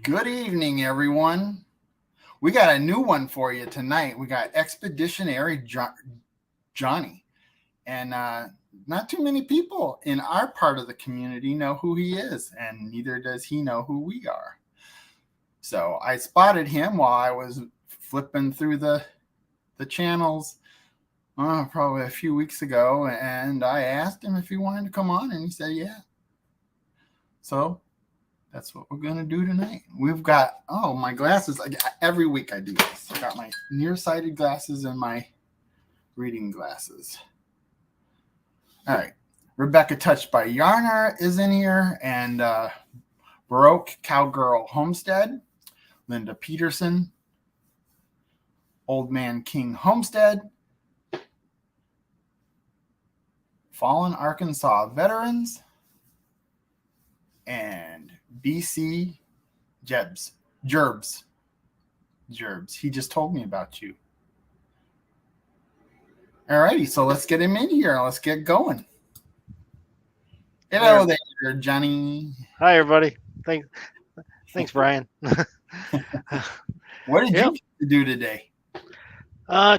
Good evening, everyone. We got a new one for you tonight. We got Expeditionary Jonny. And not too many people in our part of the community know who he is, and neither does he know who we are. So I spotted him while I was flipping through the channels probably a few weeks ago, and I asked him if he wanted to come on, and he said, yeah. So that's what we're going to do tonight. We've got, my glasses. Every week I do this. I got my nearsighted glasses and my reading glasses. All right. Rebecca Touched by Yarner is in here, and Baroque Cowgirl Homestead, Linda Peterson, Old Man King Homestead, Fallen Arkansas Veterans, and BC Gerbs. He just told me about you. All righty, so let's get him in here. Let's get going. Hello there, Jonny. Hi, everybody. Thanks, Brian. What did you do today?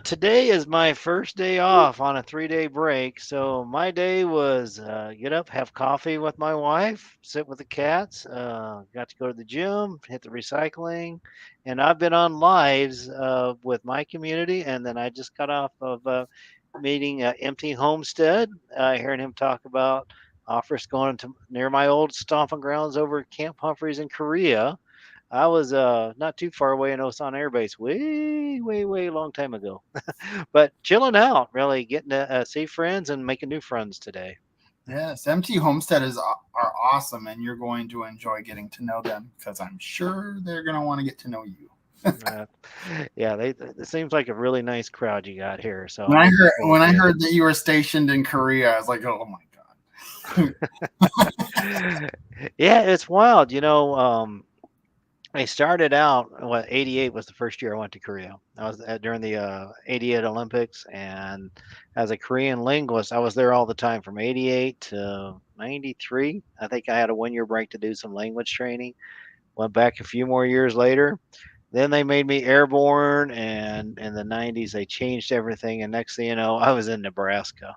Today is my first day off on a 3-day break. So my day was get up, have coffee with my wife, sit with the cats, got to go to the gym, hit the recycling, and I've been on lives with my community. And then I just got off of meeting Empty Homestead, hearing him talk about offers going to near my old stomping grounds over at Camp Humphreys in Korea. I was not too far away in Osan Air Base, way long time ago. But chilling out, really getting to see friends and making new friends today. Yes, MT Homestead are awesome, and you're going to enjoy getting to know them because I'm sure they're going to want to get to know you. Yeah, it seems like a really nice crowd you got here. So when I heard that you were stationed in Korea, I was like, oh my god. Yeah, it's wild. I started out, 88 was the first year I went to Korea. I was during the 88 Olympics, and as a Korean linguist, I was there all the time from 88 to 93. I think I had a 1 year break to do some language training. Went back a few more years later. Then they made me airborne, and in the 90s, they changed everything. And next thing you know, I was in Nebraska.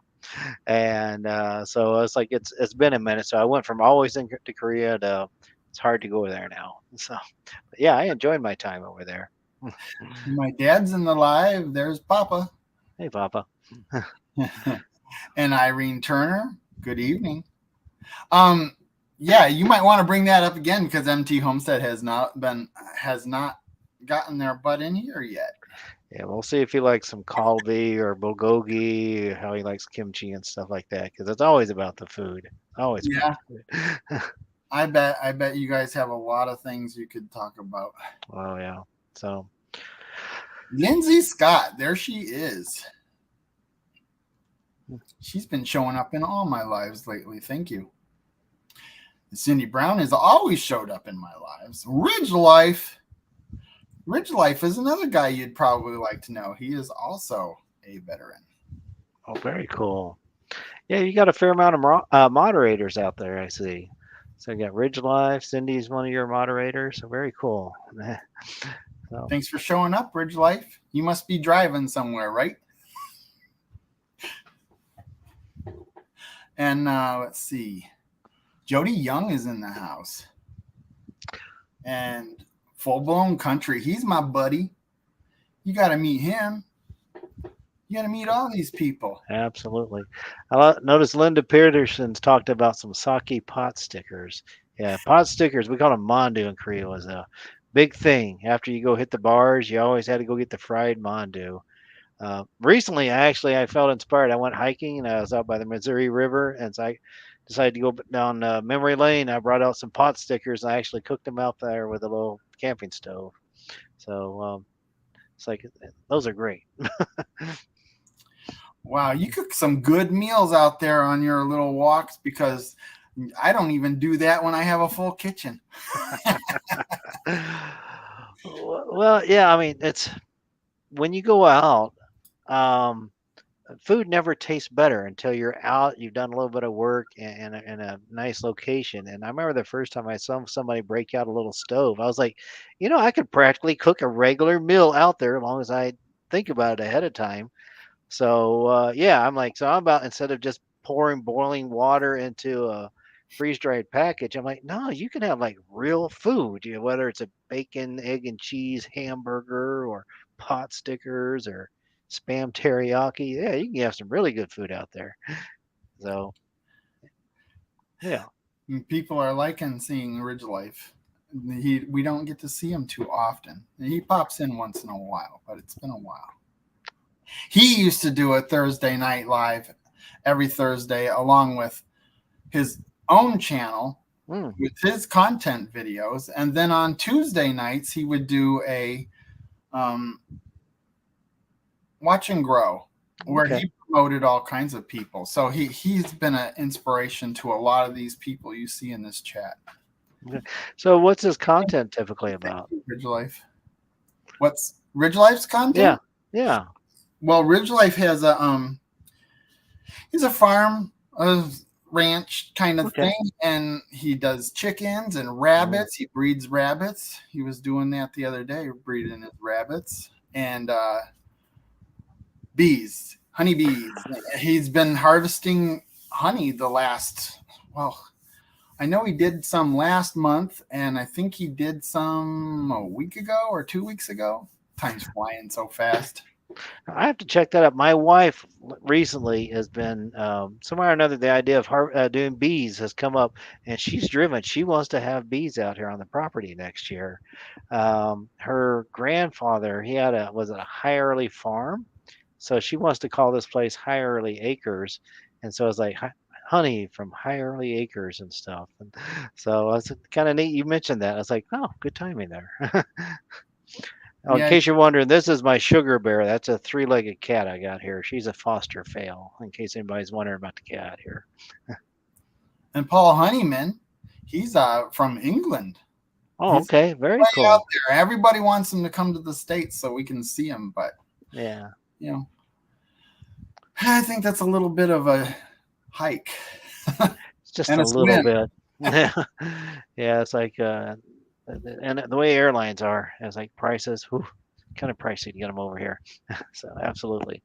And so it's like it's been a minute. So I went from always to Korea to it's hard to go there now. So, but yeah, I enjoyed my time over there. My dad's in the live. There's Papa. Hey, Papa. And Irene Turner. Good evening. Yeah, you might want to bring that up again because MT Homestead has not gotten their butt in here yet. Yeah, we'll see if he likes some kalbi or bulgogi, how he likes kimchi and stuff like that, because it's always about the food. Always. Yeah. I bet you guys have a lot of things you could talk about. Oh yeah. So Lindsay Scott, there she is. She's been showing up in all my lives lately. Thank you. Cindy Brown has always showed up in my lives. Ridge Life is another guy you'd probably like to know. He is also a veteran. Oh, very cool. Yeah, you got a fair amount of moderators out there, I see. So you got Ridge Life. Cindy's one of your moderators. So very cool. So. Thanks for showing up, Ridge Life. You must be driving somewhere, right? And let's see. Jody Young is in the house. And Full Blown Country. He's my buddy. You got to meet him. You got to meet all these people. Absolutely. I noticed Linda Peterson's talked about some sake pot stickers. Yeah, pot stickers, we call them mandu in Korea, was a big thing. After you go hit the bars, you always had to go get the fried mandu. Recently, I felt inspired. I went hiking, and I was out by the Missouri River, and so I decided to go down memory lane. I brought out some pot stickers, and I actually cooked them out there with a little camping stove. So it's like, those are great. Wow, you cook some good meals out there on your little walks because I don't even do that when I have a full kitchen. Well, yeah, I mean, it's when you go out, food never tastes better until you're out, you've done a little bit of work in a nice location. And I remember the first time I saw somebody break out a little stove, I was like, I could practically cook a regular meal out there as long as I think about it ahead of time. So yeah, I'm like, so I'm about instead of just pouring boiling water into a freeze dried package, I'm like, no, you can have like real food, whether it's a bacon, egg and cheese hamburger or pot stickers or spam teriyaki. Yeah, you can have some really good food out there. So yeah. And people are liking seeing Ridge Life. We don't get to see him too often. He pops in once in a while, but it's been a while. He used to do a Thursday night live every Thursday along with his own channel with his content videos. And then on Tuesday nights, he would do a watch and grow where he promoted all kinds of people. So he's been an inspiration to a lot of these people you see in this chat. Okay. So what's his content typically about? Ridge Life. What's Ridge Life's content? Yeah. Well, Ridge Life has he's a farm, ranch kind of thing, and he does chickens and rabbits. He breeds rabbits. He was doing that the other day, breeding his rabbits, and bees, honeybees. He's been harvesting honey the last, I know he did some last month, and I think he did some a week ago or 2 weeks ago. Time's flying so fast. I have to check that up. My wife recently has been somewhere or another. The idea of doing bees has come up, and she's driven. She wants to have bees out here on the property next year. Her grandfather, he had a High Farm, so she wants to call this place High Acres, and so it's like honey from High Acres and stuff. And so it's kind of neat you mentioned that. I was like, oh, good timing there. Oh, in case you're wondering, this is my sugar bear. That's a three-legged cat I got here. She's a foster fail, in case anybody's wondering about the cat here. And Paul Honeyman, he's from England. Oh, okay. Very cool. Out there. Everybody wants him to come to the States so we can see him, but yeah, I think that's a little bit of a hike. It's just a little bit. Yeah, it's like and the way airlines are, it's like prices, kind of pricey to get them over here. So absolutely.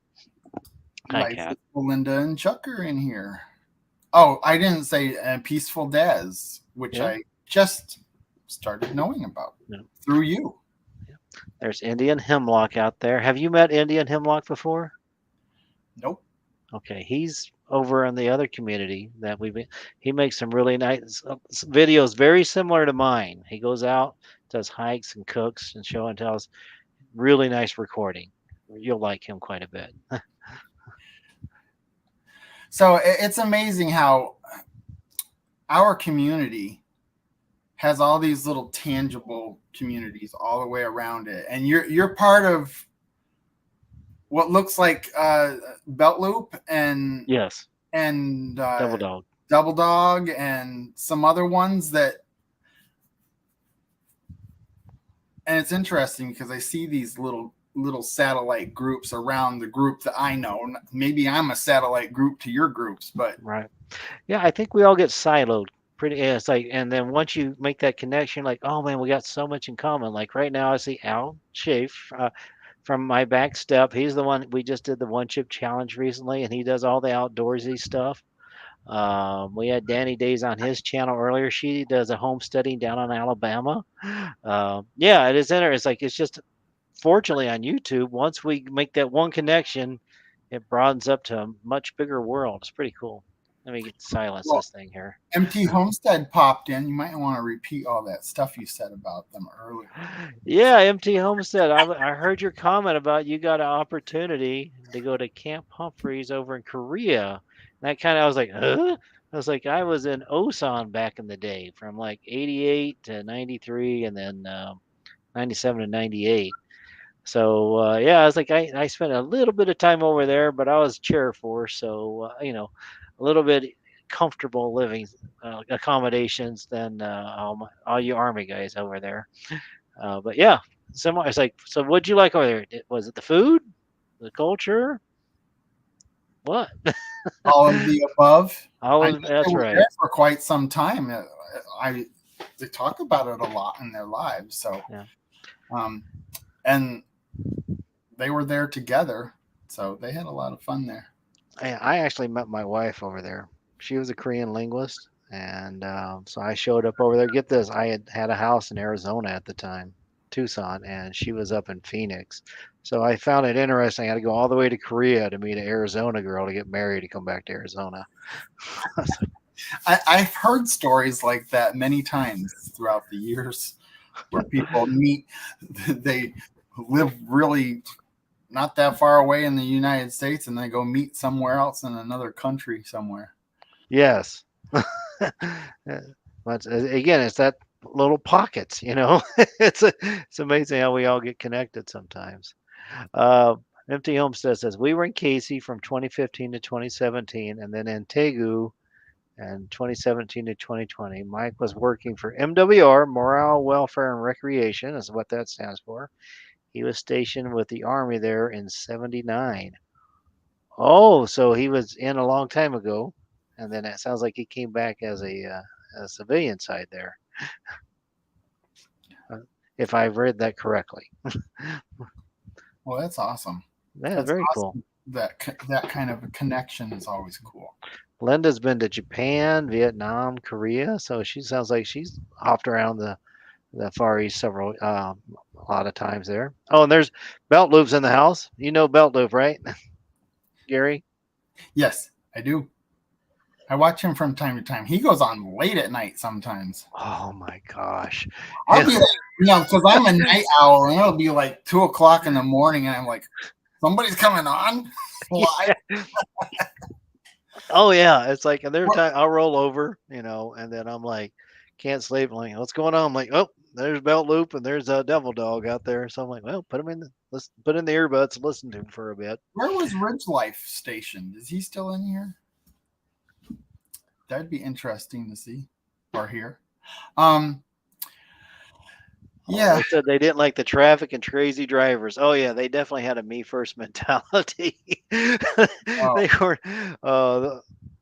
Hi, Cat. Belinda and Chuck are in here. Oh, I didn't say Peaceful Des, which I just started knowing about through you. There's Indian Hemlock out there. Have you met Indian Hemlock before? Nope. Okay, he's over in the other community that he makes some really nice videos, very similar to mine. He goes out, does hikes and cooks and show and tells. Really nice recording. You'll like him quite a bit. So it's amazing how our community has all these little tangible communities all the way around it, and you're part of what looks like Belt Loop and and Double Dog and some other ones and it's interesting because I see these little satellite groups around the group that I know. Maybe I'm a satellite group to your groups, but right. Yeah, I think we all get siloed pretty. Yeah, it's like, and then once you make that connection, like, oh man, we got so much in common. Like right now, I see Al Schaaf from my back step. He's the one we just did the one chip challenge recently, and he does all the outdoorsy stuff. We had Danny Days on his channel earlier. She does a homesteading down in Alabama. Yeah, it is interesting. It's like, it's just fortunately on YouTube, once we make that one connection, it broadens up to a much bigger world. It's pretty cool. Let me silence this thing here. MT Homestead popped in. You might want to repeat all that stuff you said about them earlier. Yeah, MT Homestead. I heard your comment about you got an opportunity to go to Camp Humphreys over in Korea. And I was like, huh? I was like, I was in Osan back in the day from like 88 to 93 and then 97 to 98. So yeah, I was like, I spent a little bit of time over there, but I was chair force, so a little bit comfortable living accommodations than all you Army guys over there. But yeah, it's like, so what'd you like over there? Was it the food, the culture? What? All of the above. I know they That's were there right. for quite some time. I they talk about it a lot in their lives. So, Yeah. um, and they were there together, so they had a lot of fun there. I actually met my wife over there. She was a Korean linguist, and so I showed up over there. Get this, I had a house in Arizona at the time, Tucson, and she was up in Phoenix. So I found it interesting. I had to go all the way to Korea to meet an Arizona girl to get married to come back to Arizona. I've heard stories like that many times throughout the years, where people meet, they live really not that far away in the United States, and they go meet somewhere else in another country somewhere. Yes. But again, it's that little pockets, you know. It's amazing how we all get connected sometimes. Uh, Empty Homestead says we were in Casey from 2015 to 2017, and then in Tegu and 2017 to 2020. Mike was working for MWR, Morale, Welfare, and Recreation, is what that stands for. He was stationed with the Army there in '79. Oh, so he was in a long time ago, and then it sounds like he came back as a civilian side there, uh, if I've read that correctly. Well, that's awesome. That's That's very cool. awesome. That kind of a connection is always cool. Linda's been to Japan, Vietnam, Korea, so she sounds like she's hopped around the Far East several a lot of times there. Oh, and there's Belt Loop's in the house. You know Belt Loop, right, Gary? Yes, I do. I watch him from time to time. He goes on late at night sometimes. Oh my gosh. I'll be like, because I'm a night owl, and it'll be like 2 o'clock in the morning, and I'm like, somebody's coming on live. Oh yeah, it's like, and there's time I'll roll over, and then I'm like, can't sleep. I'm like, what's going on? I'm like, oh, there's Belt Loop and there's a Devil Dog out there. So I'm like, well, let's put in the earbuds, and listen to him for a bit. Where was Ridge Life stationed? Is he still in here? That'd be interesting to see or hear. Yeah. They said they didn't like the traffic and crazy drivers. Oh yeah, they definitely had a me first mentality. They were, I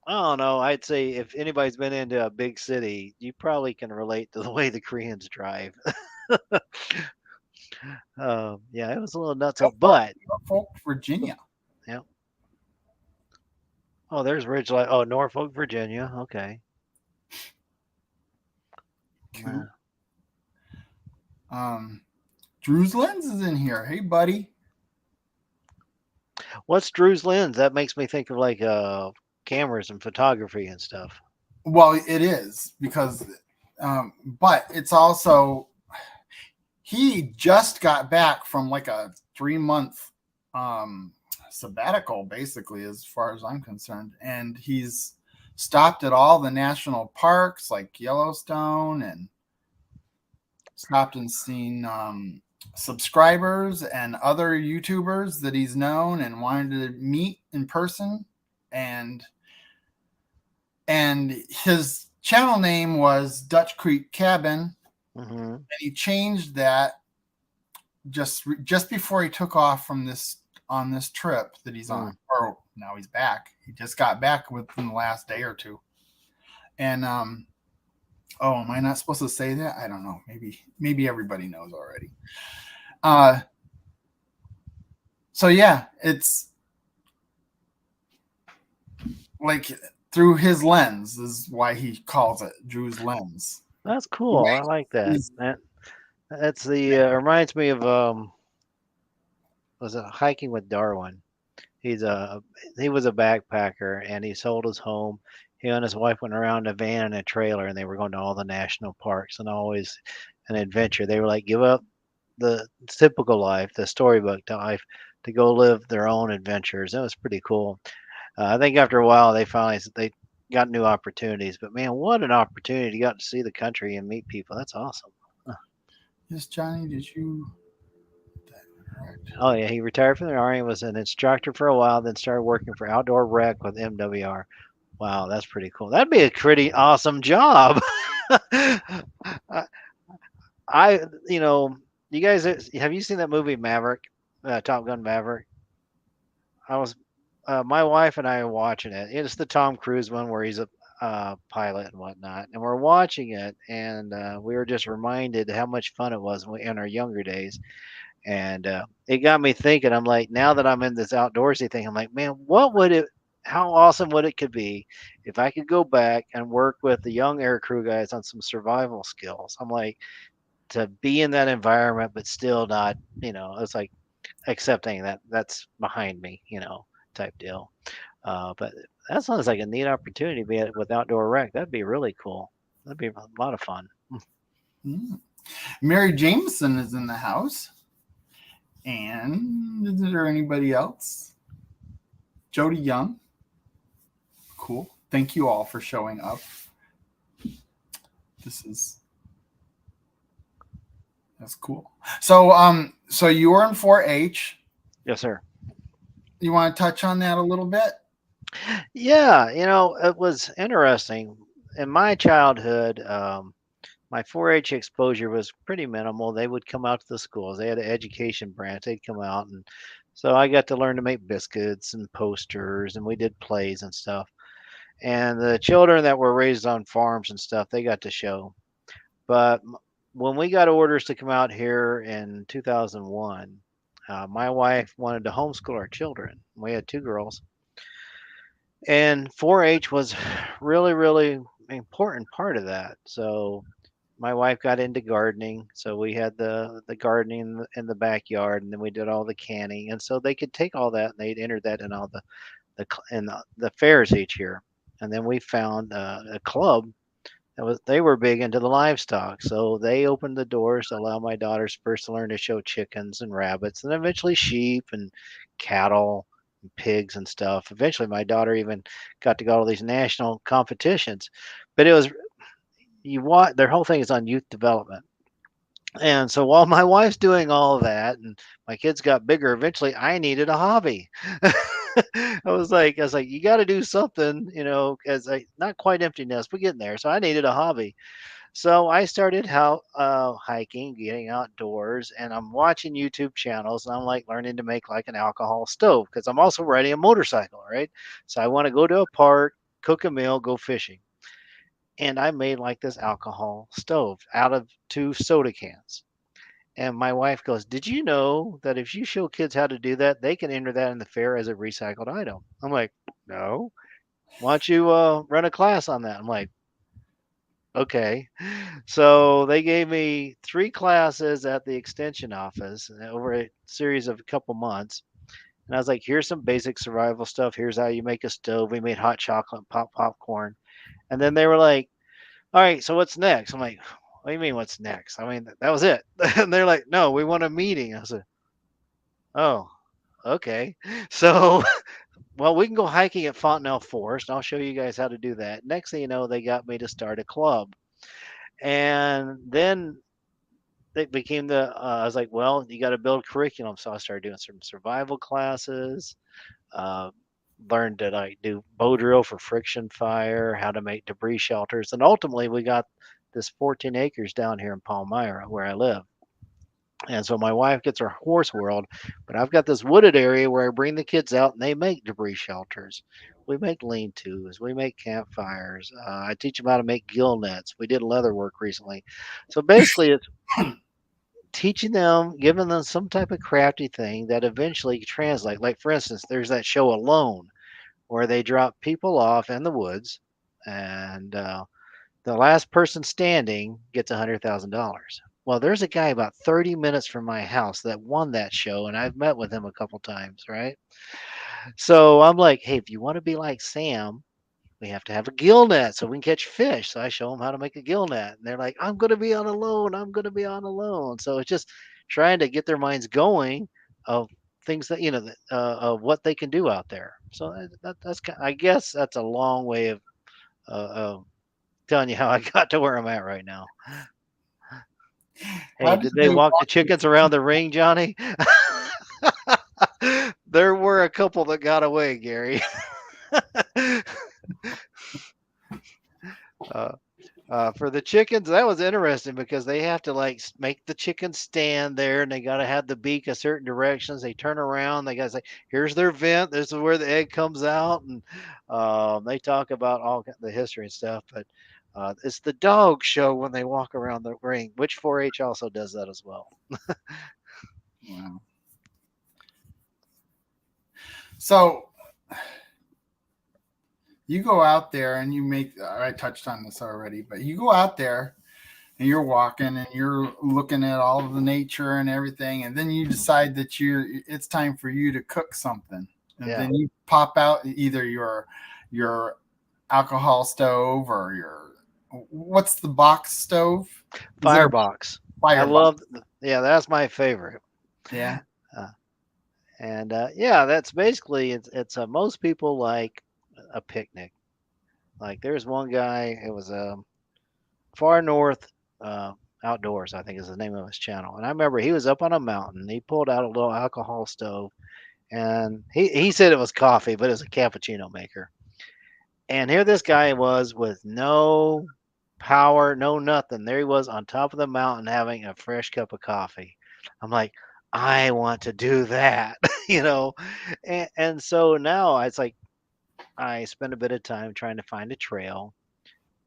don't know. I'd say if anybody's been into a big city, you probably can relate to the way the Koreans drive. Yeah, it was a little nuts, but Norfolk, Virginia. yeah. Oh, there's Ridgelight. Oh, Norfolk, Virginia. Okay. Cool. Drew's Lens is in here. Hey, buddy. What's Drew's Lens? That makes me think of like cameras and photography and stuff. Well, it is because, but it's also, he just got back from like a 3-month sabbatical, basically, as far as I'm concerned. And he's stopped at all the national parks like Yellowstone, and stopped and seen subscribers and other YouTubers that he's known and wanted to meet in person. And his channel name was Dutch Creek Cabin. And he changed that just before he took off from this trip that he's on. Or now he's back. He just got back within the last day or two. And oh, am I not supposed to say that? I don't know. Maybe everybody knows already. So yeah, it's like through his lens is why he calls it Drew's Lens. That's cool. I like that. That's the reminds me of was it Hiking with Darwin? He was a backpacker and he sold his home. He and his wife went around in a van and a trailer, and they were going to all the national parks and always an adventure. They were like, give up the typical life, the storybook life, to go live their own adventures. It was pretty cool. I think after a while they got new opportunities. But man, what an opportunity! You got to see the country and meet people. That's awesome. Yes, Johnny, did you? Oh yeah, he retired from the Army, was an instructor for a while, then started working for Outdoor Rec with MWR. Wow, that's pretty cool. That'd be a pretty awesome job. I, you guys, have you seen that movie Maverick, Top Gun Maverick? I my wife and I are watching it. It's the Tom Cruise one where he's a pilot and whatnot, and we're watching it, and we were just reminded how much fun it was in our younger days, and it got me thinking. I'm like, now that I'm in this outdoorsy thing, I'm like, man, what would it? How awesome would it could be if I could go back and work with the young air crew guys on some survival skills? I'm like, to be in that environment, but still not, it's like accepting that that's behind me, type deal. But that sounds like a neat opportunity to be with outdoor rec. That'd be really cool. That'd be a lot of fun. Mm. Mary Jameson is in the house. And is there anybody else? Jody Young. Cool. Thank you all for showing up. That's cool. So you were in 4-H. Yes, sir. You want to touch on that a little bit? Yeah, it was interesting. In my childhood, my 4-H exposure was pretty minimal. They would come out to the schools. They had an education branch. They'd come out, and so I got to learn to make biscuits and posters, and we did plays and stuff. And the children that were raised on farms and stuff, they got to show. But when we got orders to come out here in 2001, my wife wanted to homeschool our children. We had two girls, and 4-H was really, really important part of that. So my wife got into gardening, so we had the gardening in the backyard, and then we did all the canning, and so they could take all that and they'd enter that in all the fairs each year. And then we found a club they were big into the livestock, so they opened the doors to allow my daughters first to learn to show chickens and rabbits, and eventually sheep and cattle and pigs and stuff. Eventually, my daughter even got to go to all these national competitions. But it was their whole thing is on youth development. And so while my wife's doing all of that and my kids got bigger, eventually I needed a hobby. I was like, you got to do something, as I not quite empty nest, but getting there. So I needed a hobby. So I started hiking, getting outdoors, and I'm watching YouTube channels, and I'm like learning to make like an alcohol stove because I'm also riding a motorcycle, right? So I want to go to a park, cook a meal, go fishing. And I made like this alcohol stove out of two soda cans. And my wife goes, "Did you know that if you show kids how to do that, they can enter that in the fair as a recycled item?" I'm like, "No. Why don't you run a class on that?" I'm like, "Okay." So they gave me 3 classes at the extension office over a series of a couple months. And I was like, "Here's some basic survival stuff. Here's how you make a stove. We made hot chocolate, popcorn." And then they were like, "All right, so what's next?" I'm like, "What do you mean what's next? I mean, that was it." And they're like, "No, we want a meeting." I said, "Oh, okay." So, well, we can go hiking at Fontenelle Forest. I'll show you guys how to do that. Next thing you know, they got me to start a club. And then it became I was like, well, you got to build curriculum. So I started doing some survival classes, uh, learned to like do bow drill for friction fire, how to make debris shelters. And ultimately, we got this 14 acres down here in Palmyra where I live. And so my wife gets her horse world, but I've got this wooded area where I bring the kids out and they make debris shelters. We make lean-tos. We make campfires. I teach them how to make gill nets. We did leather work recently. So basically, it's teaching them, giving them some type of crafty thing that eventually translate. Like for instance, there's that show Alone, where they drop people off in the woods, and the last person standing gets $100,000. Well, there's a guy about 30 minutes from my house that won that show, and I've met with him a couple times, right? So I'm like, hey, if you want to be like Sam, we have to have a gill net so we can catch fish. So I show them how to make a gill net, and they're like, I'm going to be on Alone. I'm going to be on Alone. So it's just trying to get their minds going of things that of what they can do out there. So I guess that's a long way of telling you how I got to where I'm at right now. Hey, did they walk the chickens around the ring, Johnny? There were a couple that got away, Gary. For the chickens, that was interesting because they have to like make the chickens stand there, and they got to have the beak a certain directions. They turn around. They got to say, "Here's their vent. This is where the egg comes out." And they talk about all the history and stuff. But it's the dog show when they walk around the ring, which 4-H also does that as well. Wow. So you go out there and you make, I touched on this already, but you go out there and you're walking and you're looking at all of the nature and everything. And then you decide that it's time for you to cook something. And then you pop out either your alcohol stove or what's the box stove? Firebox. I Firebox. love, that's my favorite. Yeah. And that's basically it's most people like a picnic. Like there's one guy, it was Far North Outdoors, I think is the name of his channel. And I remember he was up on a mountain. He pulled out a little alcohol stove, and he said it was coffee, but it was a cappuccino maker. And here this guy was with no power, no nothing. There he was on top of the mountain having a fresh cup of coffee. I'm like, I want to do that, you know. And so now it's like I spend a bit of time trying to find a trail,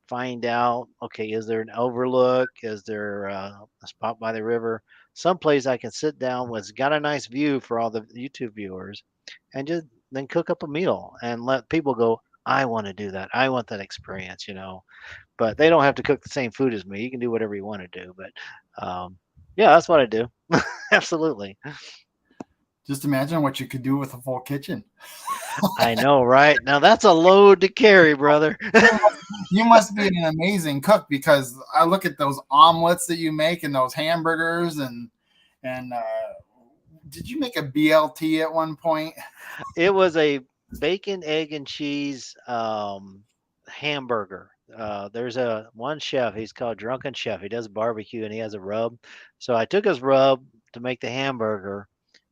find out, okay, is there an overlook? Is there a spot by the river? Someplace I can sit down with, got a nice view for all the YouTube viewers, and just then cook up a meal and let people go, I want to do that. I want that experience, you know. But they don't have to cook the same food as me. You can do whatever you want to do. But that's what I do. Absolutely. Just imagine what you could do with a full kitchen. I know, right? Now that's a load to carry, brother. You must be an amazing cook, because I look at those omelets that you make and those hamburgers and did you make a BLT at one point? It was a bacon, egg, and cheese hamburger. There's one chef. He's called Drunken Chef. He does barbecue and he has a rub. So I took his rub to make the hamburger,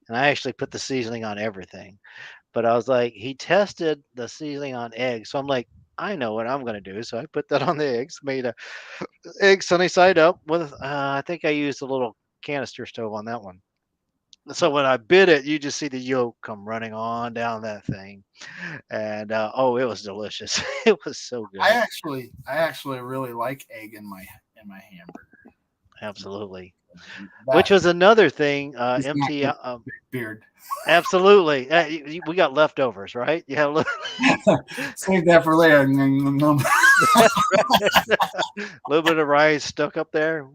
and I actually put the seasoning on everything. But I was like, he tested the seasoning on eggs, so I'm like, I know what I'm gonna do. So I put that on the eggs, made a egg sunny side up with. I think I used a little canister stove on that one. So when I bit it, you just see the yolk come running on down that thing, and it was delicious. It was so good. I actually really like egg in my hamburger. Absolutely. That Which was another thing. is not MT. good beard. Absolutely. We got leftovers, right? Yeah. Save that for later. A little bit of rice stuck up there.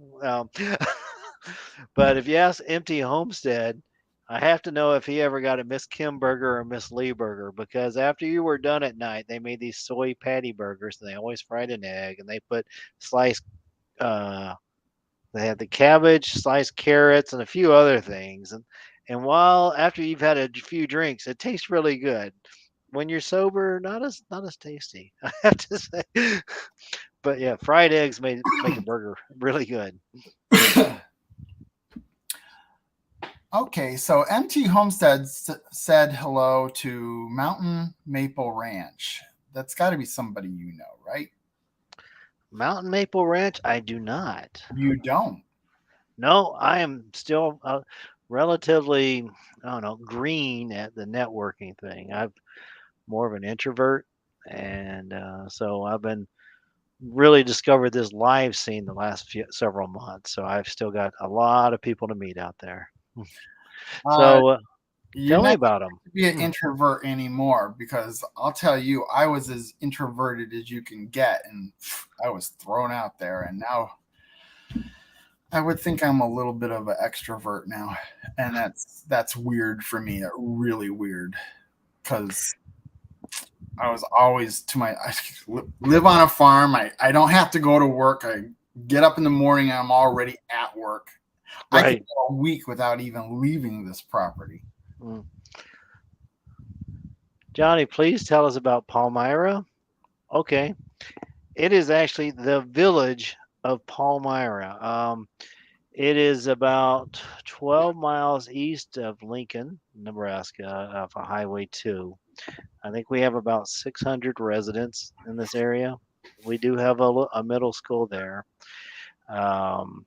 But if you ask Empty Homestead, I have to know if he ever got a Miss Kim burger or Miss Lee burger, because after you were done at night, they made these soy patty burgers, and they always fried an egg, and they put sliced. They had the cabbage, sliced carrots, and a few other things. And while after you've had a few drinks, it tastes really good. When you're sober, not as tasty, I have to say. But yeah, fried eggs make a burger really good. Okay, so MT Homestead said hello to Mountain Maple Ranch. That's got to be somebody you know, right? Mountain Maple Ranch, I do not. You don't? No, I am still relatively, I don't know, green at the networking thing. I'm more of an introvert, and so I've been really discovered this live scene the last several months. So I've still got a lot of people to meet out there. So tell me about them. Be an introvert anymore, because I'll tell you, I was as introverted as you can get, and I was thrown out there, and now I would think I'm a little bit of an extrovert now, and that's weird for me. Really weird, because I was always I live on a farm. I don't have to go to work. I get up in the morning and I'm already at work. Right. I could go a week without even leaving this property. Jonny, please tell us about Palmyra. Okay. It is actually the village of Palmyra. It is about 12 miles east of Lincoln, Nebraska, off of Highway 2. I think we have about 600 residents in this area. We do have a middle school there. Um,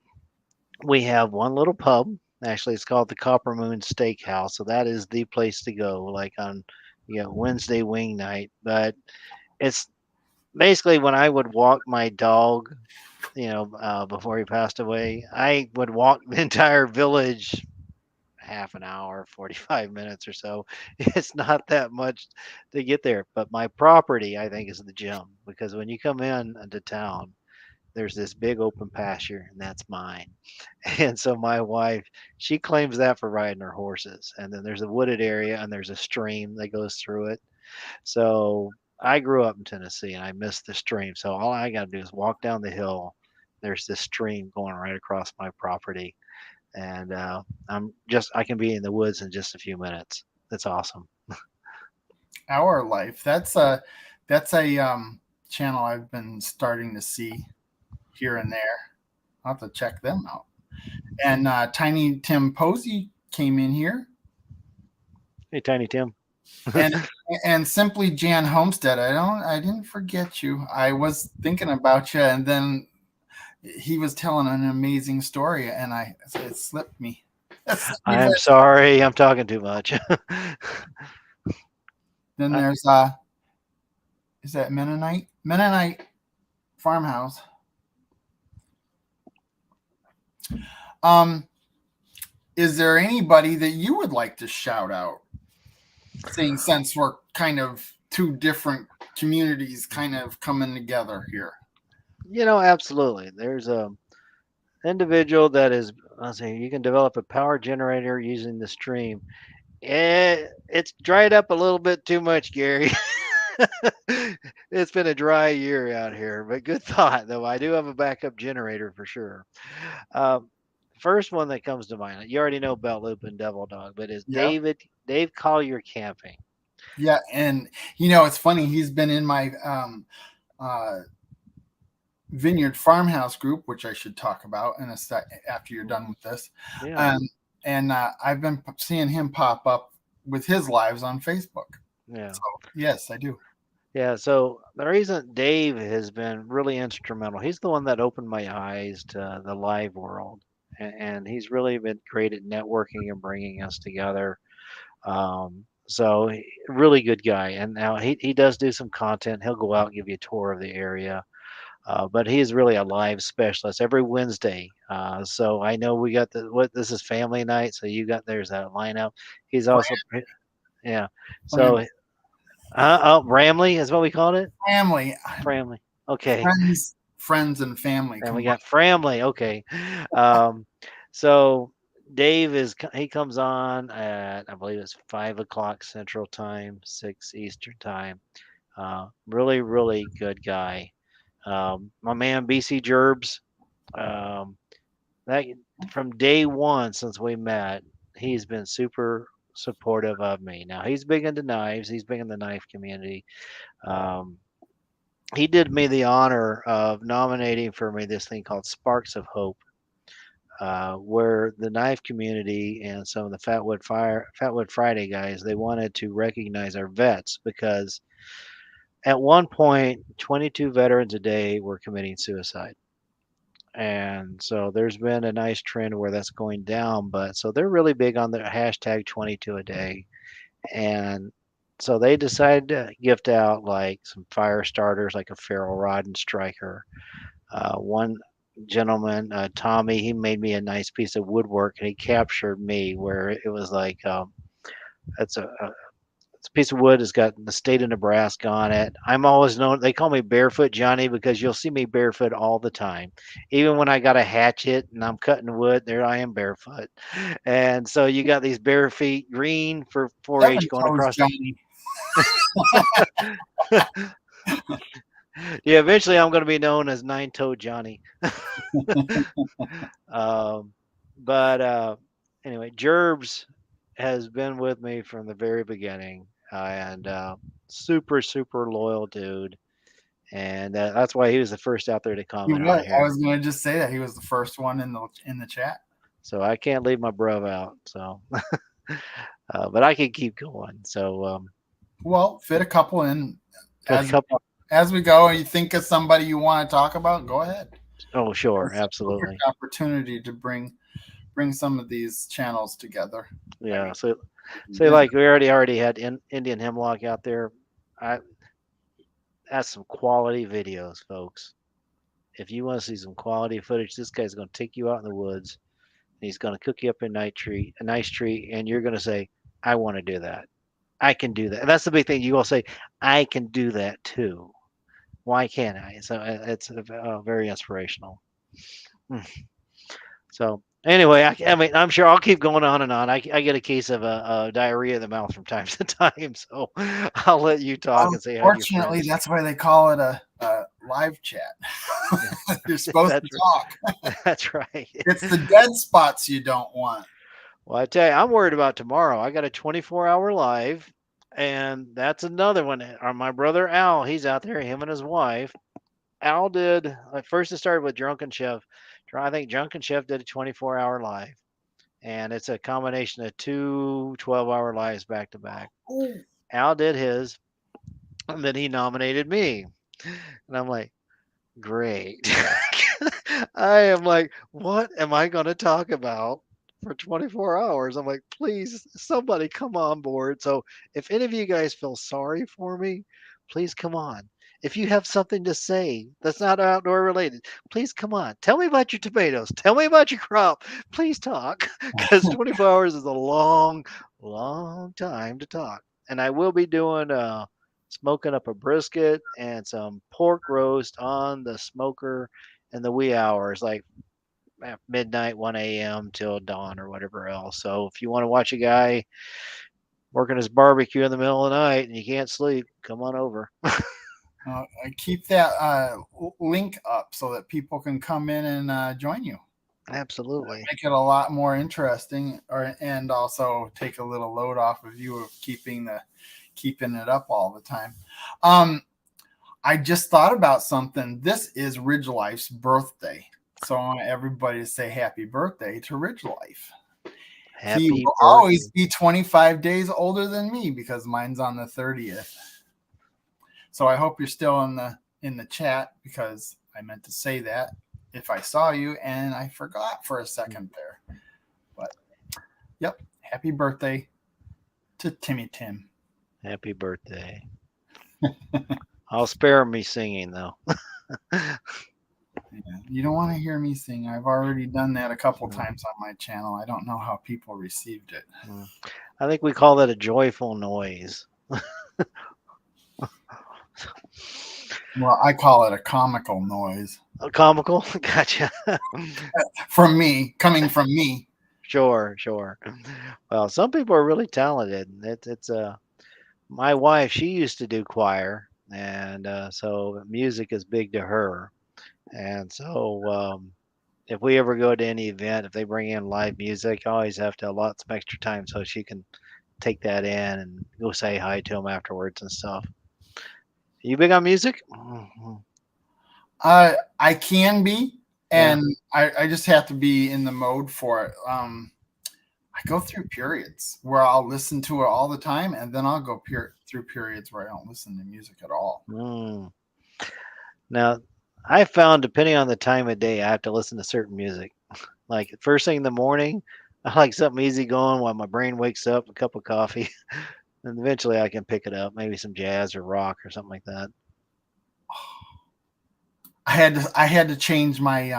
we have one little pub. Actually, it's called the Copper Moon Steakhouse. So that is the place to go, like on Wednesday wing night. But it's basically when I would walk my dog, before he passed away, I would walk the entire village half an hour, 45 minutes or so. It's not that much to get there. But my property, I think, is the gym because when you come in into town, there's this big open pasture and that's mine. And so my wife, she claims that for riding her horses. And then there's a wooded area and there's a stream that goes through it. So I grew up in Tennessee and I missed the stream. So all I got to do is walk down the hill. There's this stream going right across my property. And I can be in the woods in just a few minutes. That's awesome. Our Life. That's a channel I've been starting to see here and there. I'll have to check them out. And Tiny Tim Posey came in here. Hey, Tiny Tim. and and Simply Jan Homestead. I didn't forget you. I was thinking about you, and then he was telling an amazing story, and it slipped me. I'm sorry, I'm talking too much. Then there's is that Mennonite Farmhouse? Is there anybody that you would like to shout out? Since we're kind of two different communities kind of coming together here. Absolutely. There's a individual that is, let's say, you can develop a power generator using the stream. It's dried up a little bit too much, Gary. It's been a dry year out here, but good thought, though. I do have a backup generator for sure. First one that comes to mind, you already know Belt Loop and Devil Dog, but is Dave Collier Camping. Yeah, and it's funny. He's been in my Vineyard Farmhouse group, which I should talk about in a sec after you're done with this. Yeah. And I've been seeing him pop up with his lives on Facebook. Yeah. So, yes, I do. Yeah. So the reason Dave has been really instrumental, he's the one that opened my eyes to the live world. And he's really been great at networking and bringing us together. So really good guy. And now he does do some content. He'll go out and give you a tour of the area. But he is really a live specialist every Wednesday. So I know we got this is family night. So there's that lineup. He's also, yeah. So, Ramley is what we called it. Family. Okay. Friends and family. And we got Framley. Okay. So Dave he comes on at, I believe it's 5 o'clock Central Time, 6 Eastern Time. Really, really good guy. My man BC Gerbs, that from day one since we met, he's been super supportive of me. Now he's big into knives. He's big in the knife community. He did me the honor of nominating for me this thing called Sparks of Hope, where the knife community and some of the Fatwood Friday guys, they wanted to recognize our vets because at one point, 22 veterans a day were committing suicide. And so there's been a nice trend where that's going down. But so they're really big on the hashtag 22 a day. And so they decided to gift out like some fire starters, like a ferro rod and striker. One gentleman, Tommy, he made me a nice piece of woodwork and he captured me where it was like, it's a piece of wood has got the state of Nebraska on it. I'm always known, they call me Barefoot Johnny because you'll see me barefoot all the time. Even when I got a hatchet and I'm cutting wood, there I am barefoot. And so you got these bare feet, green for 4-H going across. Johnny. Yeah, eventually I'm going to be known as Nine-Toed Johnny. But anyway, Gerbs has been with me from the very beginning, and super, super loyal dude. And that's why he was the first out there to comment on here. I was going to just say that he was the first one in the chat. So I can't leave my bruv out. So, but I can keep going. So, well, fit a couple in as we go, you think of somebody you want to talk about, go ahead. Oh, sure, It's a perfect absolutely. opportunity to bring some of these channels together. I Yeah. mean, So, making say dinner. like we already had Indian hemlock out there. I That's some quality videos, folks. If you want to see some quality footage, this guy's going to take you out in the woods and he's going to cook you up a nice treat, and you're going to say, "I want to do that. I can do that." And that's the big thing. You will say, "I can do that too. Why can't I?" So it's very inspirational. Mm. So anyway, I mean, I'm sure I'll keep going on and on. I get a case of diarrhea in the mouth from time to time, so I'll let you talk and say hi to your Unfortunately, friends. that's why they call it a live chat. You're supposed That's to talk. that's right. It's the dead spots you don't want. Well, I tell you, I'm worried about tomorrow. I got a 24-hour live, and that's another one. My brother Al, he's out there, him and his wife. Al did, at first it started with Drunken Chef. I think Drunken Chef did a 24-hour live, and it's a combination of two 12-hour lives back to back. Ooh. Al did his, and then he nominated me. And I'm like, great. I am like, what am I going to talk about for 24 hours? I'm like, please, somebody come on board. So if any of you guys feel sorry for me, please come on. If you have something to say that's not outdoor related, please come on. Tell me about your tomatoes. Tell me about your crop. Please talk, because 24 hours is a long, long time to talk. And I will be doing smoking up a brisket and some pork roast on the smoker in the wee hours, like at midnight, 1 a.m. till dawn or whatever else. So if you want to watch a guy working his barbecue in the middle of the night and you can't sleep, come on over. I keep that link up so that people can come in and join you. Absolutely. Make it a lot more interesting, and also take a little load off of you of keeping it up all the time. I just thought about something. This is Ridge Life's birthday, so I want everybody to say happy birthday to Ridge Life. He Happy will always birthday. be 25 days older than me because mine's on the 30th. So I hope you're still in the chat, because I meant to say that if I saw you and I forgot for a second there. But yep, happy birthday to Timmy Tim. Happy birthday. I'll spare me singing though. Yeah, you don't want to hear me sing. I've already done that a couple times on my channel. I don't know how people received it. I think we call that a joyful noise. Well, I call it a comical noise A comical? Gotcha. from me, coming from me. Sure, sure. Well, some people are really talented. It's my wife, she used to do choir, and so music is big to her. And so if we ever go to any event, if they bring in live music, I always have to allot some extra time so she can take that in and go say hi to them afterwards and stuff. You big on music? I can be, Yeah, and I just have to be in the mode for it. I go through periods where I'll listen to it all the time, and then I'll go through periods where I don't listen to music at all. mm. Now, I found depending on the time of day, I have to listen to certain music. Like first thing in the morning, I like something easy going while my brain wakes up, a cup of coffee, and eventually I can pick it up, maybe some jazz or rock or something like that. I had to change my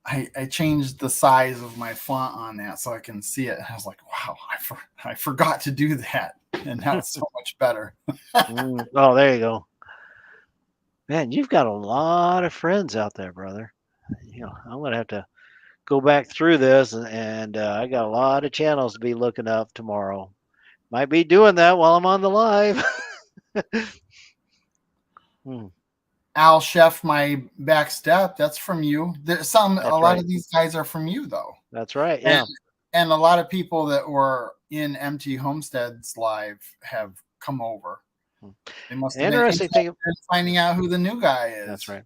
I changed the size of my font on that so I can see it. I was like, wow, I forgot to do that, and now it's so much better. Oh, there you go. Man, you've got a lot of friends out there, brother. I'm gonna have to go back through this, and I got a lot of channels to be looking up tomorrow. Might be doing that while I'm on the live. Hmm, Al Chef, my back step, that's from you. A that's lot right. of these guys are from you though, That's right. and Yeah. and a lot of people that were in MT Homesteads live have come over. Hmm. They must have been Interesting interested thing. in finding out who the new guy That's is. right.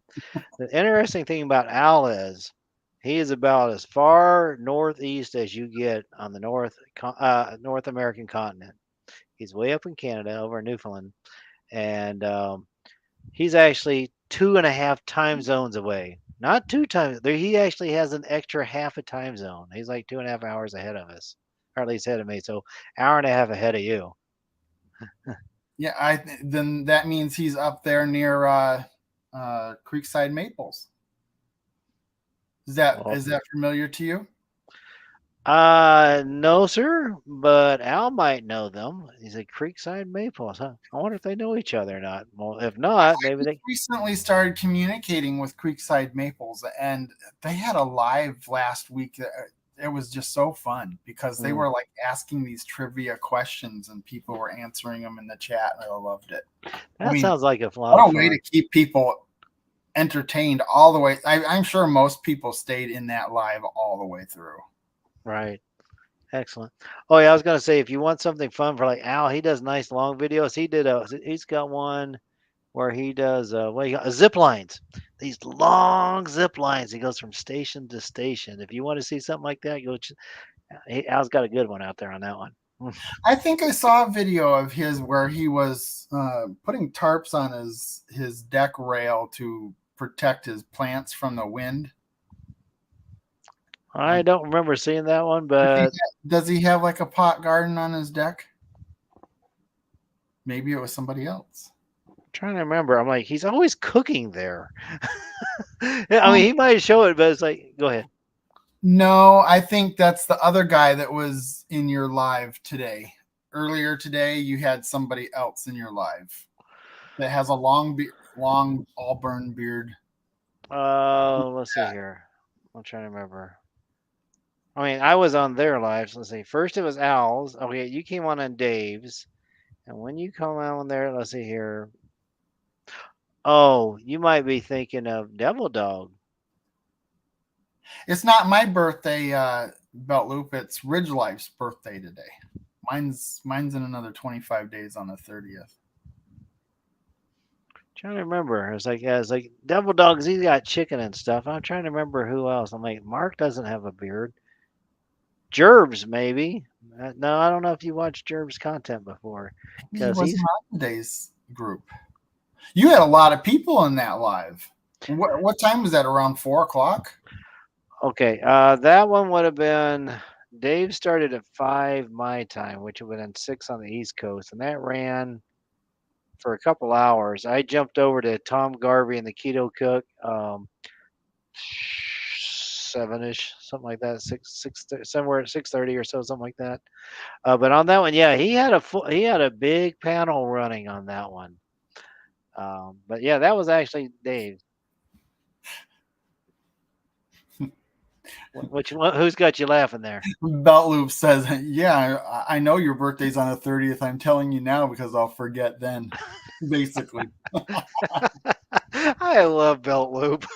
The interesting thing about Al is he is about as far northeast as you get on the North American continent. He's way up in Canada, over in Newfoundland, and He's actually 2.5 time zones away. Not two times. He actually has an extra half a time zone. He's like 2.5 hours ahead of us, or at least ahead of me. So hour and a half ahead of you. Yeah, then that means he's up there near Creekside Maples. Is that Well, familiar to you? no, sir, but Al might know them. He's a Creekside Maples, huh? I wonder if they know each other or not. Well, if not, maybe they. Recently started communicating with Creekside Maples, and they had a live last week. It was just so fun because they were like asking these trivia questions and people were answering them in the chat. And I loved it. That sounds like a lot what of a way fun. to keep people entertained all the way. I'm sure most people stayed in that live all the way through. Right. Excellent. Oh yeah, I was gonna say if you want something fun for like Al, he does nice long videos. He's got one where he does zip lines. These long zip lines. He goes from station to station. If you want to see something like that, Al's got a good one out there on that one. I think I saw a video of his where he was putting tarps on his deck rail to protect his plants from the wind. I don't remember seeing that one, but Does he have like a pot garden on his deck? Maybe it was somebody else. I'm trying to remember. I'm like, he's always cooking there. I mean, he might show it, but it's like, go ahead. No, I think that's the other guy that was in your live today. Earlier today, you had somebody else in your live that has a long auburn beard. Let's see here. I'm trying to remember. I mean, I was on their lives. Let's see. First, it was Al's. Okay, you came on Dave's, and when you come on there, let's see here. Oh, you might be thinking of Devil Dog. It's not my birthday, Belt Loop. It's Ridge Life's birthday today. Mine's in another 25 days on the 30th. Trying to remember. It's like Devil Dogs. He's got chicken and stuff. I'm trying to remember who else. I'm like, Mark doesn't have a beard. Gerbs, maybe. No, I don't know if you watched Gerbs content before, He because wasn't on today's group. You had a lot of people in that live. What time was that? Around 4:00? okay. That one would have been. Dave started at 5 my time, which would have been 6 on the East Coast, and that ran for a couple hours. I jumped over to Tom Garvey and the Keto Cook, 7ish, something like that, somewhere at 6:30 or so, something like that. But on that one, yeah, he had a big panel running on that one. But yeah, that was actually Dave. Who's got you laughing there? Belt Loop says, "Yeah, I know your birthday's on the 30th. I'm telling you now because I'll forget then." Basically, I love Belt Loop.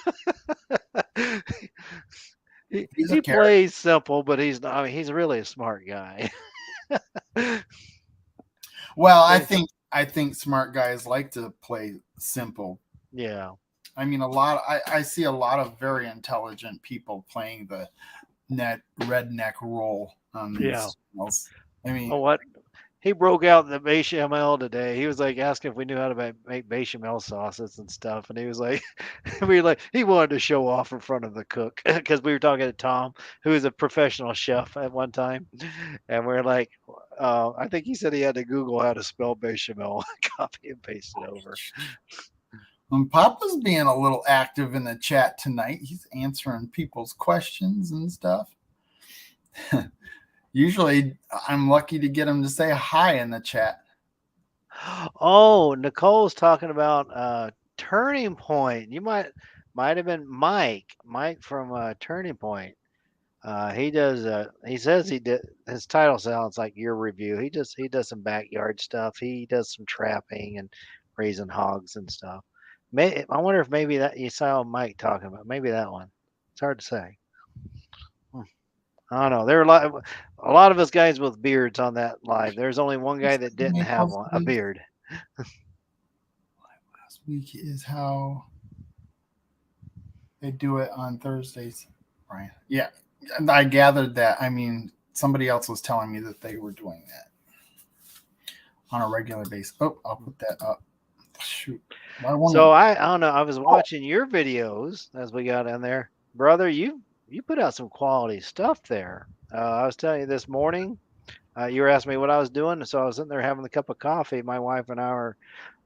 he plays simple, but he's not. I mean, he's really a smart guy. Well, I think smart guys like to play simple. Yeah. I mean, I see a lot of very intelligent people playing the redneck role on these channels. I mean, what? He broke out the bechamel today. He was like asking if we knew how to make bechamel sauces and stuff, and he was like, he wanted to show off in front of the cook because we were talking to Tom, who is a professional chef at one time, and we're like, I think he said he had to Google how to spell bechamel, copy and paste it over. Papa's being a little active in the chat tonight. He's answering people's questions and stuff. Usually I'm lucky to get him to say hi in the chat. Oh, Nicole's talking about Turning Point. You might have been Mike from Turning Point. He does. He says he did. His title sounds like your review. He does some backyard stuff. He does some trapping and raising hogs and stuff. I wonder if maybe that you saw Mike talking about. Maybe that one. It's hard to say. I don't know. There are a lot of us guys with beards on that live. There's only one guy that didn't have a beard. Last week is how they do it on Thursdays, Brian. Yeah, I gathered that. I mean, somebody else was telling me that they were doing that on a regular basis. Oh, I'll put that up. Shoot. I wonder. So I don't know. I was watching your videos as we got in there, brother. You put out some quality stuff there. I was telling you this morning. You were asking me what I was doing, so I was sitting there having a cup of coffee. My wife and I were,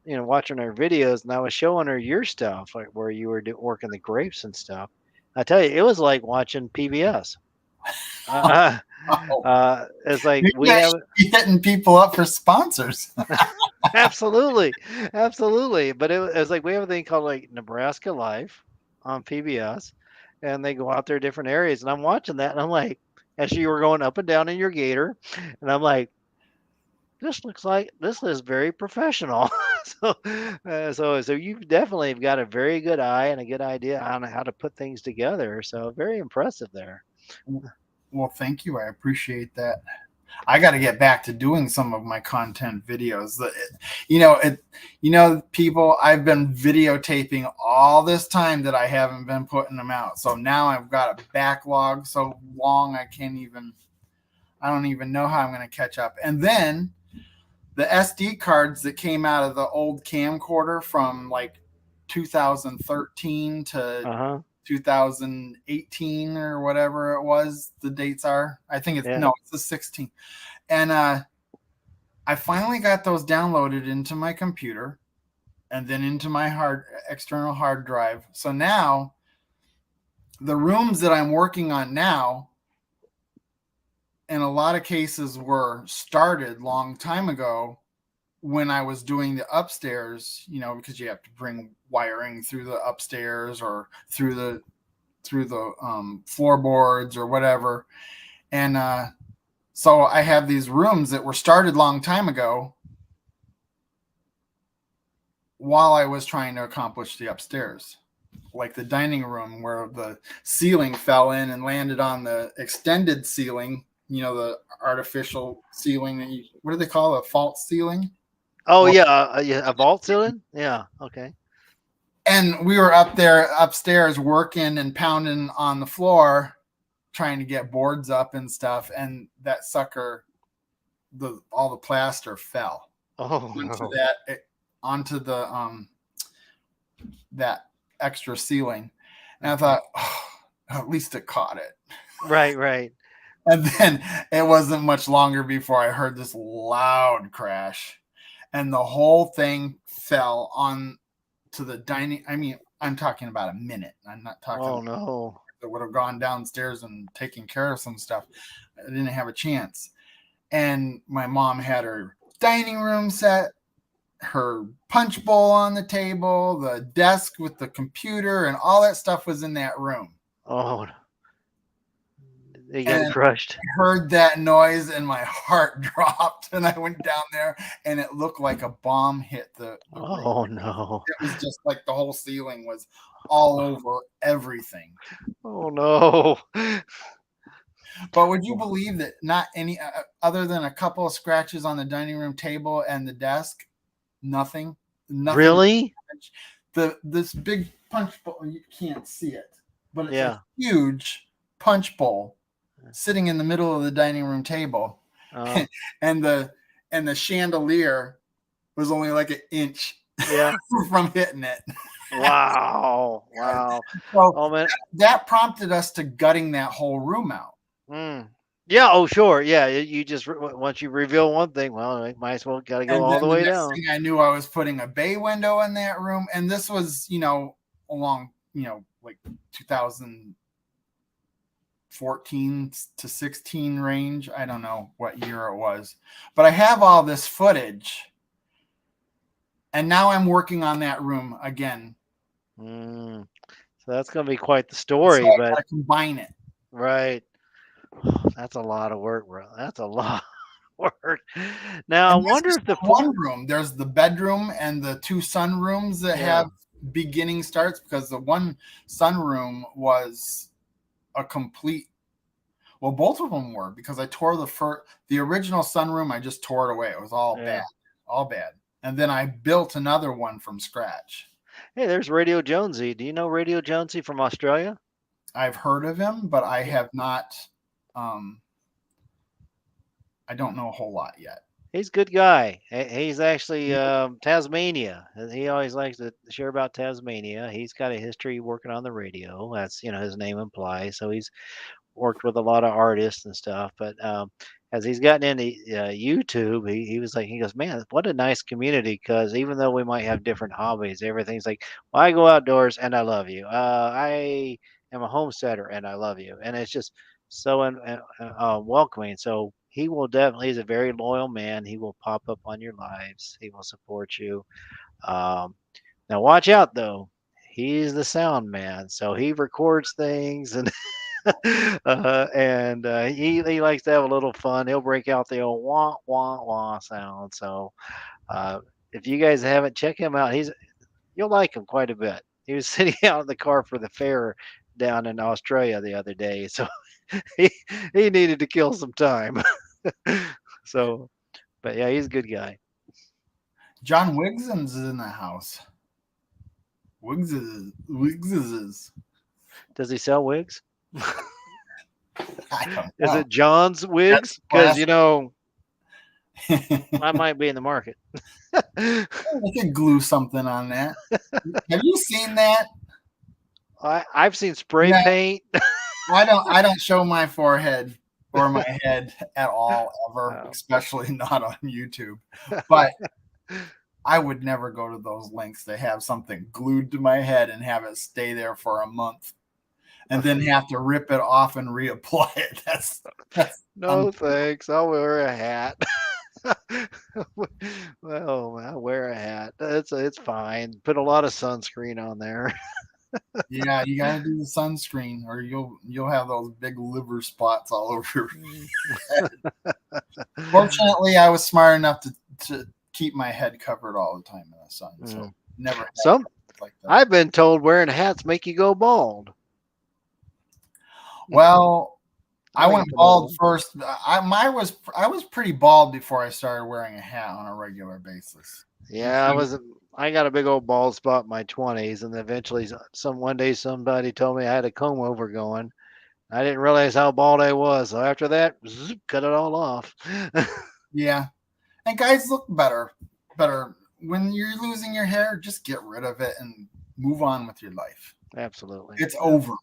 watching her videos, and I was showing her your stuff, like where you were working the grapes and stuff. I tell you, it was like watching PBS. Uh, Oh, it's like you we guys have should be hitting people up for sponsors. absolutely, absolutely. But it was like we have a thing called like Nebraska Life on PBS, and they go out there different areas, and I'm watching that, and I'm like, as you were going up and down in your gator, and I'm like, this is very professional. so, so you definitely have got a very good eye and a good idea on how to put things together. So very impressive there. Well, thank you. I appreciate that. I got to get back to doing some of my content videos. People, I've been videotaping all this time that I haven't been putting them out. So now I've got a backlog so long I don't even know how I'm going to catch up. And then the SD cards that came out of the old camcorder from like 2013 to Uh-huh. 2018 or whatever it was, the dates are. I think Yeah. it's the 16th. And I finally got those downloaded into my computer and then into my external hard drive. So now the rooms that I'm working on now, in a lot of cases, were started long time ago when I was doing the upstairs, because you have to bring wiring through the upstairs or through the floorboards or whatever. And so I have these rooms that were started long time ago while I was trying to accomplish the upstairs, like the dining room where the ceiling fell in and landed on the extended ceiling, the artificial ceiling what do they call it? A false ceiling? Oh yeah, a vault ceiling. Yeah. Okay. And we were up there upstairs working and pounding on the floor trying to get boards up and stuff, and that sucker, all the plaster fell Oh onto no. onto the that extra ceiling. And I thought, at least it caught it. Right. Right. And then it wasn't much longer before I heard this loud crash, and the whole thing fell on to the dining. I mean, I'm talking about a minute. I'm not talking. Oh no. That would have gone downstairs and taken care of some stuff. I didn't have a chance. And my mom had her dining room set, her punch bowl on the table, the desk with the computer, and all that stuff was in that room. Oh, they got crushed. I heard that noise and my heart dropped, and I went down there and it looked like a bomb hit the room. Oh no. It was just like the whole ceiling was all over everything. Oh no. But would you believe that not any other than a couple of scratches on the dining room table and the desk, nothing. Really? This big punch bowl, you can't see it, but it's Yeah. a huge punch bowl sitting in the middle of the dining room table, and the chandelier was only like an inch from hitting it. Wow. Wow. So Oh man. that prompted us to gutting that whole room out. Yeah. Oh, sure. Yeah. You just once you reveal one thing, well, you might as well got to go all the way down. Thing I knew I was putting a bay window in that room, and this was, along, like 2014 to 16 range. I don't know what year it was, but I have all this footage, and now I'm working on that room again. So that's going to be quite the story, so I but gotta combine it. Right. That's a lot of work, bro. That's a lot of work. Now, And I wonder if the one room, there's the bedroom and the two sunrooms that have beginning starts, because the one sunroom was a complete, well, both of them were, because I tore the original sunroom, I just tore it away. It was all bad. And then I built another one from scratch. Hey, there's Radio Jonesy. Do you know Radio Jonesy from Australia? I've heard of him, but I have not. I don't know a whole lot yet. He's a good guy. He's actually Tasmania. He always likes to share about Tasmania. He's got a history working on the radio. That's his name implies. So he's worked with a lot of artists and stuff. But as he's gotten into YouTube, he was like, he goes, man, what a nice community. Because even though we might have different hobbies, everything's like, well, I go outdoors and I love you. I am a homesteader and I love you. And it's just so welcoming. So he will definitely, he's a very loyal man. He will pop up on your lives. He will support you. Um, Now watch out though. He's the sound man, so he records things and he likes to have a little fun. He'll break out the old wah wah wah sound. So uh, if you guys haven't, check him out. You'll like him quite a bit. He was sitting out in the car for the fair down in Australia the other day, so he he needed to kill some time. So, but yeah, he's a good guy. John Wigson's in the house. Wiggs is. Does he sell wigs? I don't Is know. it John's wigs? Because I might be in the market. They could glue something on that. Have you seen that? I've seen spray paint. I don't show my forehead or my head at all ever, Oh. especially not on YouTube. But I would never go to those lengths to have something glued to my head and have it stay there for a month and then have to rip it off and reapply it. That's No thanks. I'll wear a hat. Well, I'll wear a hat. It's fine. Put a lot of sunscreen on there. yeah, you gotta do the sunscreen or you'll have those big liver spots all over your head. Fortunately, I was smart enough to keep my head covered all the time in the sun. So never had Some like that. I've been told wearing hats make you go bald. Well, I think went it's bald another first. I was pretty bald before I started wearing a hat on a regular basis. Yeah, I got a big old bald spot in my 20s, and eventually, one day, somebody told me I had a comb over going. I didn't realize how bald I was. So after that, zoop, cut it all off. Yeah, and guys look better. When you're losing your hair, just get rid of it and move on with your life. Absolutely, It's over.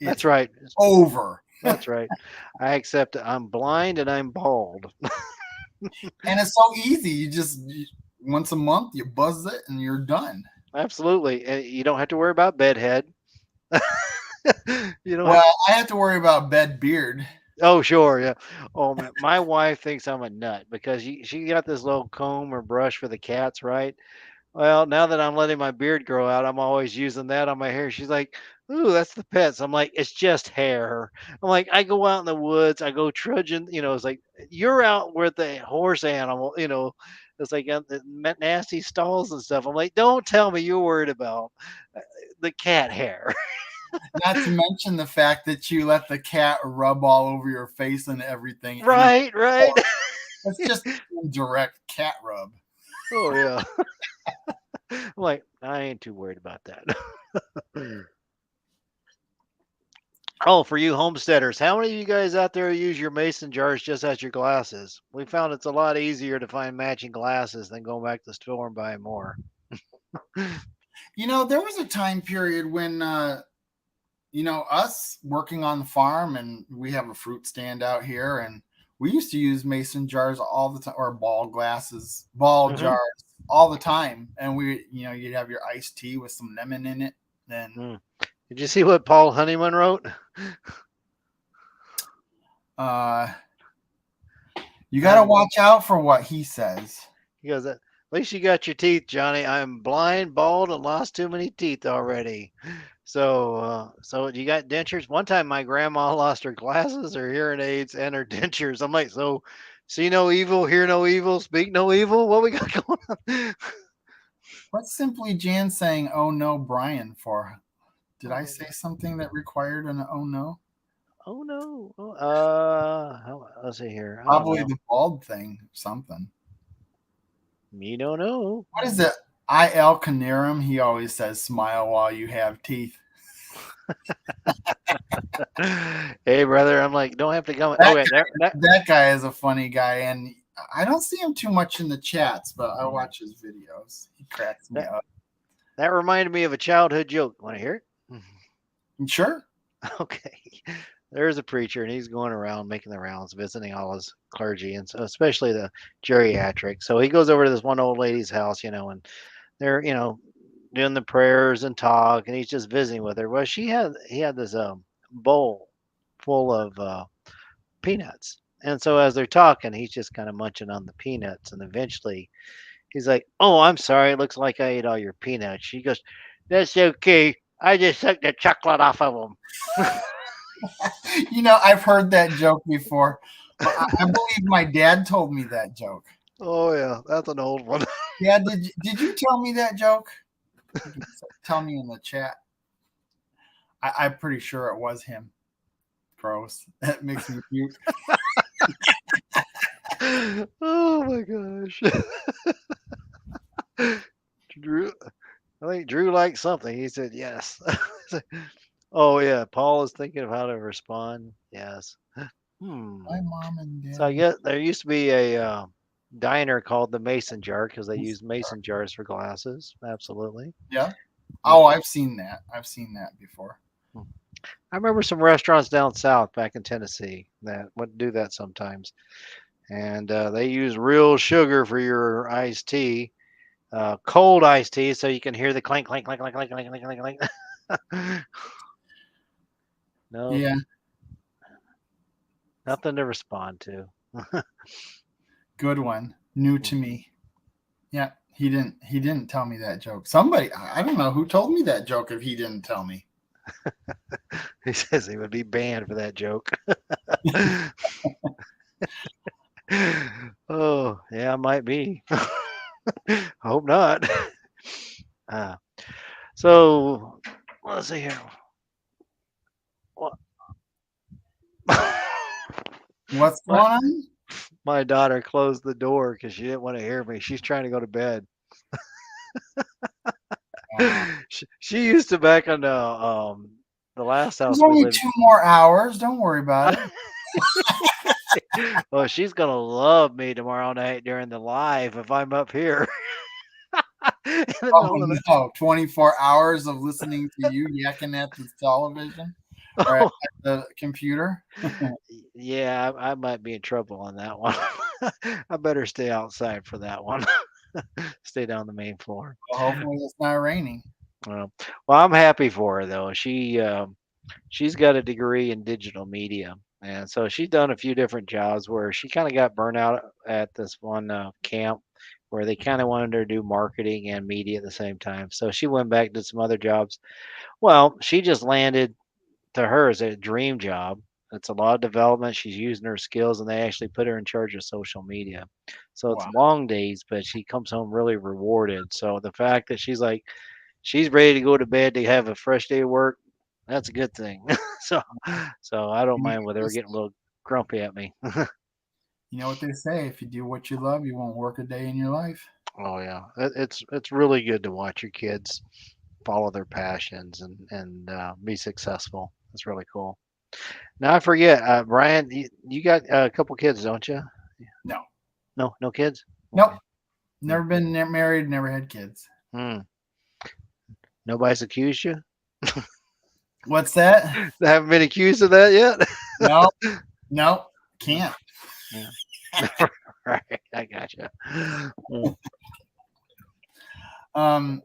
That's right. Over. That's right. I accept it. I'm blind and I'm bald. And it's so easy. Once a month you buzz it and you're done. Absolutely. And you don't have to worry about bedhead. I have to worry about bed beard. Oh, sure, yeah. Oh man, my wife thinks I'm a nut because she got this little comb or brush for the cats, right? Well, now that I'm letting my beard grow out, I'm always using that on my hair. She's like, "Ooh, that's the pets." I'm like, "It's just hair." I'm like, I go out in the woods, I go trudging. It's like you're out with the horse animal. It's like the nasty stalls and stuff. I'm like, don't tell me you're worried about the cat hair. Not to mention the fact that you let the cat rub all over your face and everything. Right. It's just direct cat rub. Oh yeah. I'm like, I ain't too worried about that. Oh, for you homesteaders, how many of you guys out there use your mason jars just as your glasses? We found it's a lot easier to find matching glasses than going back to the store and buying more. There was a time period when us working on the farm, and we have a fruit stand out here, and we used to use mason jars all the time, or ball jars all the time. And you'd have your iced tea with some lemon in it. Then did you see what Paul Honeyman wrote? You got to watch out for what he says. He goes, at least you got your teeth, Johnny. I'm blind, bald, and lost too many teeth already. So you got dentures? One time my grandma lost her glasses, her hearing aids, and her dentures. I'm like, so see no evil, hear no evil, speak no evil? What we got going on? What's Simply Jan saying, "Oh no, Brian," for? Did I say something that required an "oh no"? Oh no. Let's see here. Probably the bald thing, something. Me don't know. What is it? I.L. Canarum, he always says, "Smile while you have teeth." Hey, brother, I'm like, don't have to come. That guy is a funny guy, and I don't see him too much in the chats, but I watch his videos. He cracks me That up. that reminded me of a childhood joke. Want to hear it? Sure. Okay. There's a preacher, and he's going around making the rounds, visiting all his clergy, and so especially the geriatric. So he goes over to this one old lady's house, and they're, doing the prayers and talk, and he's just visiting with her. Well, he had this bowl full of peanuts, and so as they're talking, he's just kind of munching on the peanuts, and eventually he's like, "Oh, I'm sorry. It looks like I ate all your peanuts." She goes, "That's okay. I just sucked the chocolate off of them." I've heard that joke before, but I believe my dad told me that joke. Oh yeah, that's an old one. Yeah, did you tell me that joke? You can tell me in the chat. I'm pretty sure it was him. Gross. That makes me puke. Oh my gosh. Drew, I think Drew liked something. He said yes. Oh yeah, Paul is thinking of how to respond. Yes. Hmm. My mom and So I dad. guess there used to be a diner called the Mason Jar because they use mason jars for glasses. Absolutely. Yeah. Oh, I've seen that. I've seen that before. I remember some restaurants down south back in Tennessee that would do that sometimes, and they use real sugar for your iced tea, cold iced tea, so you can hear the clank, clank, clank, clank, clank, clank, clank, clank, clank. No, Yeah. nothing to respond to. Good one. New to me. Yeah. He didn't tell me that joke. Somebody, I don't know who told me that joke if he didn't tell me. He says he would be banned for that joke. Oh, yeah, might be. Hope not. Uh, so let's see here. What? What's my, going on? my daughter closed the door because she didn't want to hear me. She's trying to go to bed. She used to back on the last There's house we only lived. 2 more hours. Don't worry about it. Well, she's gonna love me tomorrow night during the live if I'm up here in the Oh middle of no, 24 hours of listening to you yakking at the television or at the. the computer. Yeah, I might be in trouble on that one. I better stay outside for that one. Stay down the main floor. Well, hopefully it's not raining. Well, I'm happy for her though. She's got a degree in digital media, and so she's done a few different jobs where she kind of got burnt out at this one camp where they kind of wanted her to do marketing and media at the same time. So she went back to some other jobs. Well, she just landed to her as a dream job. It's a lot of development. She's using her skills, and they actually put her in charge of social media. So it's Wow. long days, but she comes home really rewarded. So the fact that she's ready to go to bed to have a fresh day of work, that's a good thing. so so I don't mind with her getting a little grumpy at me. You know what they say: if you do what you love, you won't work a day in your life. Oh yeah, it's really good to watch your kids follow their passions and be successful. It's really cool. Now I forget, Brian, you got a couple kids, don't you? No, No kids. nope. Okay. Never been married. Never had kids. Hmm. Nobody's accused you. What's that? I haven't been accused of that yet. No, no, can't. Yeah. Right, I gotcha. Um,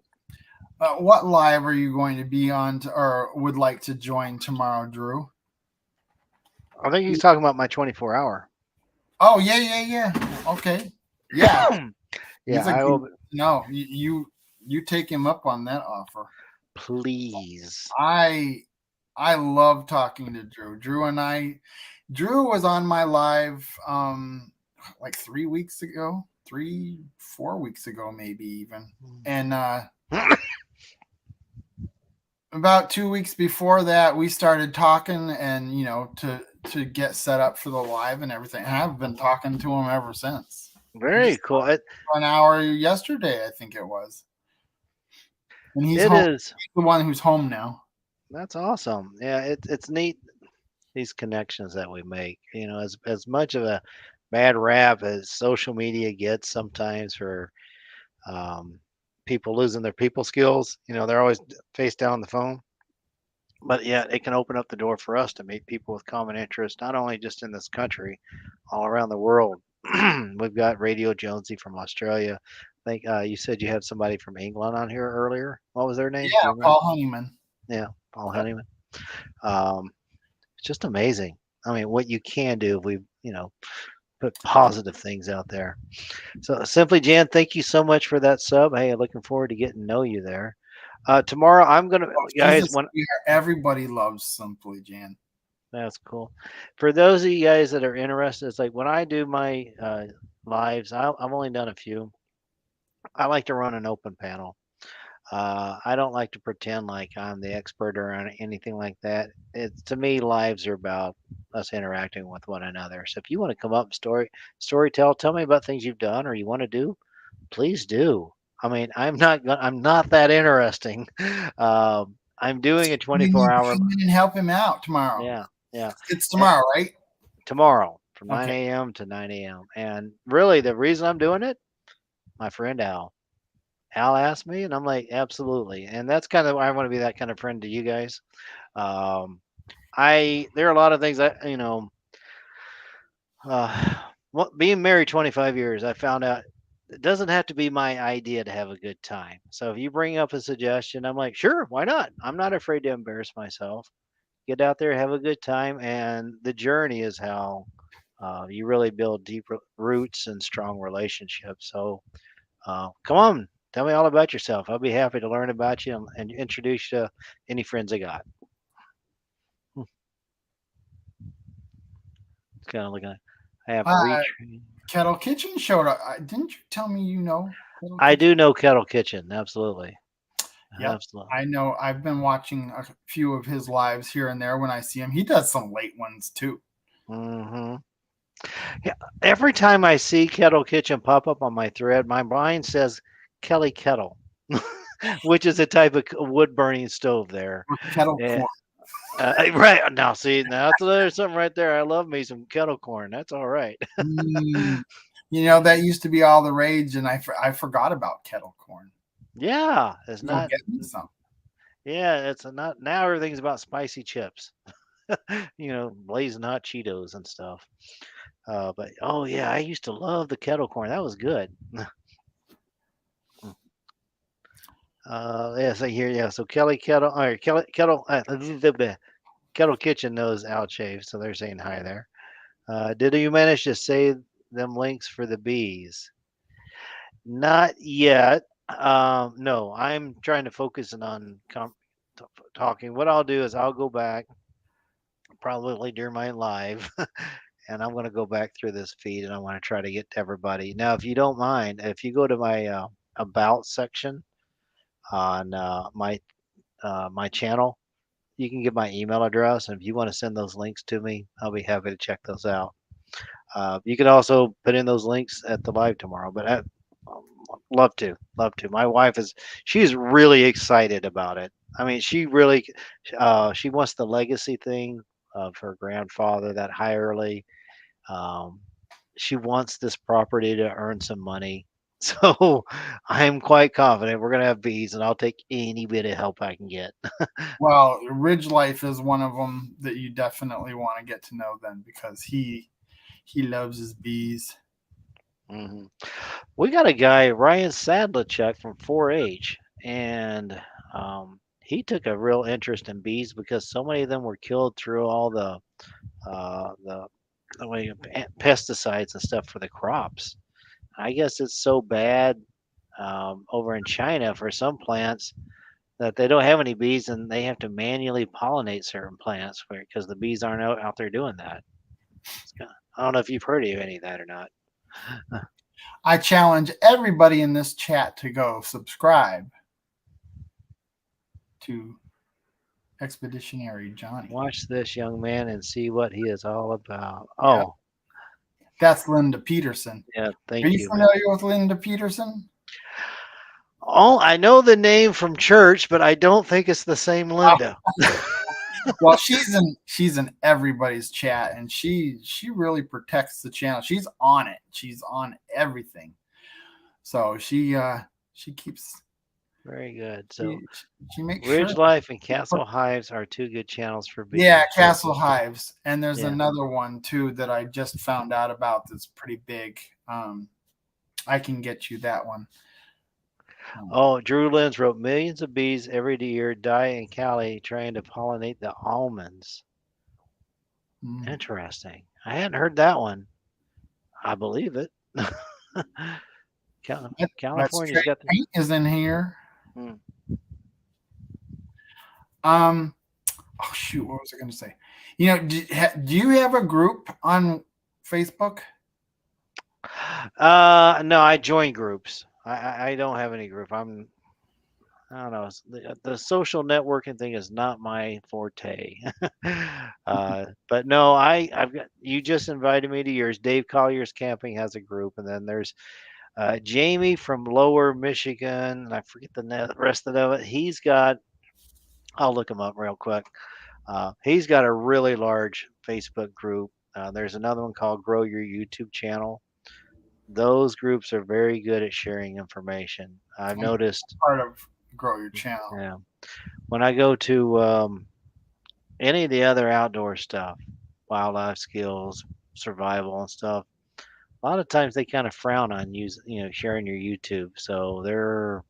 what live are you going to be on or would like to join tomorrow, Drew? I think he's talking about my 24-hour. Oh yeah. Okay, yeah. Yeah, He's a I good. will. No, you take him up on that offer. Please. I love talking to Drew. Drew was on my live like 3 weeks ago, 4 weeks ago, maybe even. And about 2 weeks before that, we started talking and to get set up for the live and everything. And I've been talking to him ever since. Very cool. For an hour yesterday, I think it was. And he's It home. is. He's the one who's home now. That's awesome. Yeah, it's neat, these connections that we make. As much of a bad rap as social media gets sometimes for um, people losing their people skills. They're always face down on the phone. But yeah, it can open up the door for us to meet people with common interests, not only just in this country, all around the world. We've got Radio Jonesy from Australia. I think you said you had somebody from England on here earlier. What was their name? Do Yeah, you remember? Paul Honeyman. Yeah, Paul Yep. Honeyman. Um, it's just amazing. I mean, what you can do if we, put positive things out there. So, Simply Jan, thank you so much for that sub. Hey, looking forward to getting to know you there. Tomorrow, I'm gonna, Oh, she's a guys. When sweetheart. Everybody loves Simply Jan. That's cool. For those of you guys that are interested, it's like when I do my lives, I've only done a few. I like to run an open panel. I don't like to pretend like I'm the expert or anything like that. To me, lives are about us interacting with one another. So if you want to come up and story tell me about things you've done or you want to do, please do. I mean, I'm not that interesting. I'm doing a You need to 24-hour. come in and help him out tomorrow. Yeah, yeah. It's tomorrow, right? Tomorrow from Okay. 9 a.m. to 9 a.m. And really, the reason I'm doing it, my friend Al. Al asked me, and I'm like, absolutely. And that's kind of why I want to be that kind of friend to you guys. Um, there are a lot of things that uh, being married 25 years, I found out it doesn't have to be my idea to have a good time. So if you bring up a suggestion, I'm like, sure, why not? I'm not afraid to embarrass myself. Get out there, have a good time, and the journey is how you really build deep roots and strong relationships. So come on, tell me all about yourself. I'll be happy to learn about you and introduce you to any friends I got. It's kind of looking. I have Uh, reach. Kettle Kitchen showed up. Didn't you tell me you know Kettle I Kitchen? do know Kettle Kitchen. Absolutely. Yep. Absolutely. I know. I've been watching a few of his lives here and there when I see him. He does some late ones too. Hmm. Yeah. Every time I see Kettle Kitchen pop up on my thread, my mind says Kelly Kettle, which is a type of wood burning stove there. Or kettle Yeah. corn. Right now, see, now there's something right there. I love me some kettle corn. That's all right. Mm, that used to be all the rage, and I forgot about kettle corn. Yeah, it's Go not. get me some. Yeah, it's not. Now everything's about spicy chips. Blazing hot Cheetos and stuff. But oh yeah, I used to love the kettle corn. That was good. Yeah, so here, yeah. So Kelly Kettle, or Kettle Kitchen knows Al Chave, so they're saying hi there. Did you manage to save them links for the bees? Not yet. No, I'm trying to focus in on talking. What I'll do is I'll go back probably during my live, and I'm going to go back through this feed and I want to try to get to everybody. Now, if you don't mind, if you go to my about section on my channel, you can get my email address, and if you want to send those links to me, I'll be happy to check those out. You can also put in those links at the live tomorrow, but love to, love to. My wife she's really excited about it. I mean, she wants the legacy thing of her grandfather, that Hirely. Um, she wants this property to earn some money. So I'm quite confident we're going to have bees, and I'll take any bit of help I can get. Well, Ridge Life is one of them that you definitely want to get to know then, because he loves his bees. Hmm. We got a guy, Ryan Sadlachuk from 4-H, and he took a real interest in bees because so many of them were killed through all the way pesticides and stuff for the crops. I guess it's so bad over in China for some plants that they don't have any bees and they have to manually pollinate certain plants because the bees aren't out there doing that. I don't know if you've heard of any of that or not. I challenge everybody in this chat to go subscribe to Expeditionary Jonny. Watch this young man and see what he is all about. Yeah. Oh, That's Linda Peterson. yeah, thank Are you you. familiar with Linda Peterson? Oh, I know the name from church, but I don't think it's the same Linda. Well, she's in everybody's chat, and she really protects the channel. She's on it. She's on everything. So she keeps Very good. So she, she makes sure. Ridge Life and Castle Hives are two good channels for Yeah, bees. Castle Hives, and there's Yeah. another one too that I just found out about that's pretty big. I can get you that one. Oh, Drew Lenz wrote millions of bees every year die in Cali trying to pollinate the almonds. Mm. Interesting. I hadn't heard that one. I believe it. That California's straight got the. paint is in here. Hmm. Oh shoot, what was I going to say? You know, do you have a group on Facebook? No, I join groups. I don't have any group. I don't know. The social networking thing is not my forte. But no, I've got you just invited me to yours. Dave Collier's Camping has a group, and then there's Jamie from Lower Michigan. And I forget the rest of it. He's got. I'll look him up real quick. He's got a really large Facebook group. There's another one called Grow Your YouTube Channel. Those groups are very good at sharing information. I've noticed. Part of Grow Your Channel. Yeah. When I go to any of the other outdoor stuff, wildlife skills, survival and stuff, a lot of times they kind of frown on sharing your YouTube. So they're,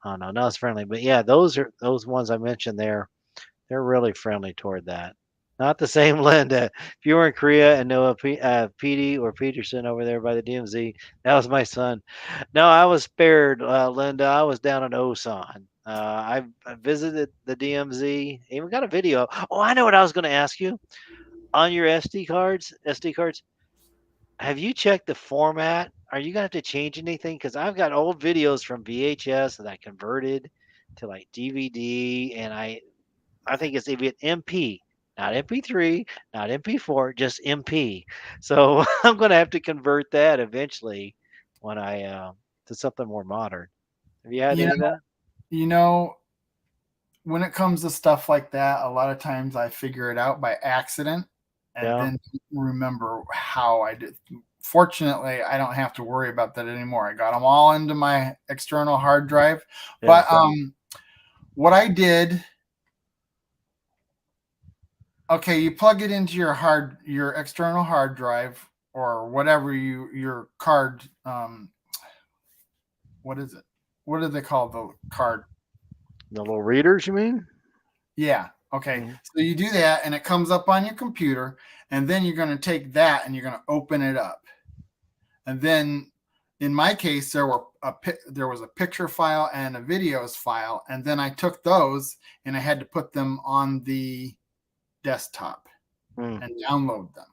I don't know, not as friendly. But yeah, those ones I mentioned there. They're really friendly toward that. Not the same, Linda. If you were in Korea and know Petey or Peterson over there by the DMZ, that was my son. No, I was spared, Linda. I was down in Osan. I visited the DMZ. Even got a video. Oh, I know what I was going to ask you. On your SD cards, have you checked the format? Are you going to have to change anything? Because I've got old videos from VHS that I converted to like DVD, and I think it's even MP, not MP3, not MP4, just MP. So I'm going to have to convert that eventually when I to something more modern. Have you had You any of know, that? you know, when it comes to stuff like that, a lot of times I figure it out by accident and Yeah. then remember how I did. Fortunately, I don't have to worry about that anymore. I got them all into my external hard drive. Yeah. But what I did, okay, you plug it into your external hard drive or whatever your card. What is it? What do they call the card? The little readers, you mean? Yeah. Okay. Mhm. So you do that and it comes up on your computer, and then you're going to take that and you're going to open it up. And then in my case, there was a picture file and a videos file. And then I took those and I had to put them on the desktop Mm. and download them.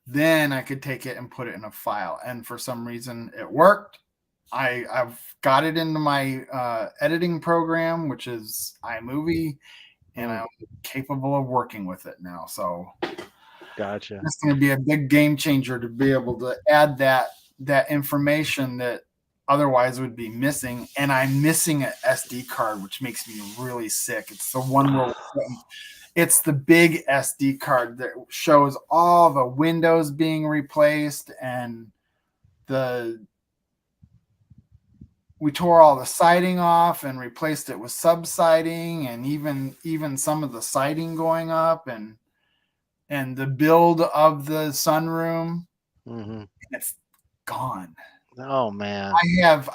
Then I could take it and put it in a file. And for some reason it worked. I've got it into my editing program, which is iMovie, and I'm capable of working with it now. So Gotcha. it's going to be a big game changer to be able to add that information that otherwise would be missing. And I'm missing an SD card, which makes me really sick. It's the one where it's the big SD card that shows all the windows being replaced and we tore all the siding off and replaced it with subsiding, and even some of the siding going up, and the build of the sunroom. Mm-hmm. It's gone. Oh man.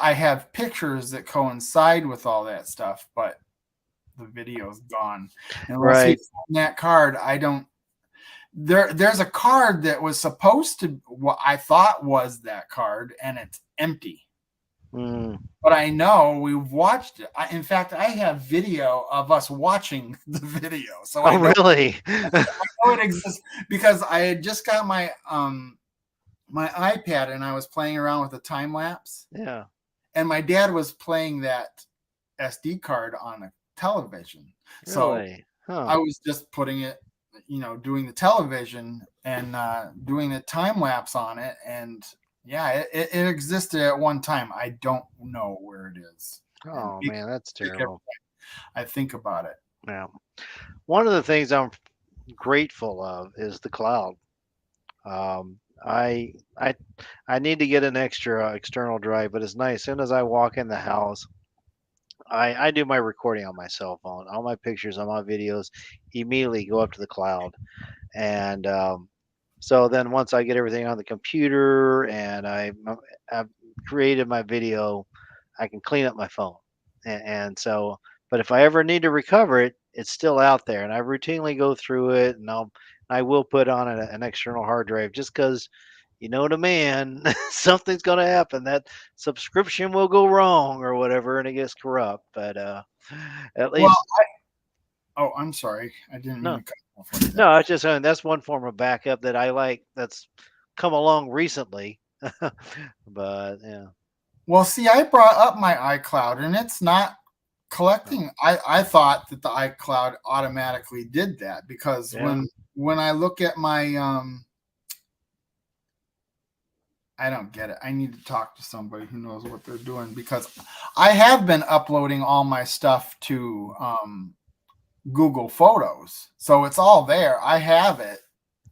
I have pictures that coincide with all that stuff, but the video's gone. Unless you find that card, I don't. There's a card that was supposed to what I thought was that card, and it's empty. But I know we've watched it. In fact, I have video of us watching the video. So I know, really? I know it exists because I had just got my my iPad and I was playing around with a time lapse. Yeah. And my dad was playing that SD card on a television. Really? So I was just putting it, doing the television and doing the time lapse on it. And yeah, it existed at one time. I don't know where it is. Oh man, that's terrible. I think about it. Yeah. One of the things I'm grateful of is the cloud. Um, I I I need to get an extra external drive, but it's nice. As soon as I walk in the house, I do my recording on my cell phone. All my pictures, all my videos immediately go up to the cloud. And so then once I get everything on the computer and I've created my video, I can clean up my phone. And so, but if I ever need to recover it, it's still out there. And I routinely go through it, and I will put on an external hard drive just because, you know, the man, something's going to happen. That subscription will go wrong or whatever, and it gets corrupt. But at Well, least oh, I'm sorry. I didn't mean no, to cut you off like no, that. I was just saying that's one form of backup that I like. That's come along recently. But yeah, Well, see, I brought up my iCloud and it's not no, collecting. I thought that the iCloud automatically did that because yeah, when I look at my I don't get it. I need to talk to somebody who knows what they're doing because I have been uploading all my stuff to Google Photos. So it's all there. I have it.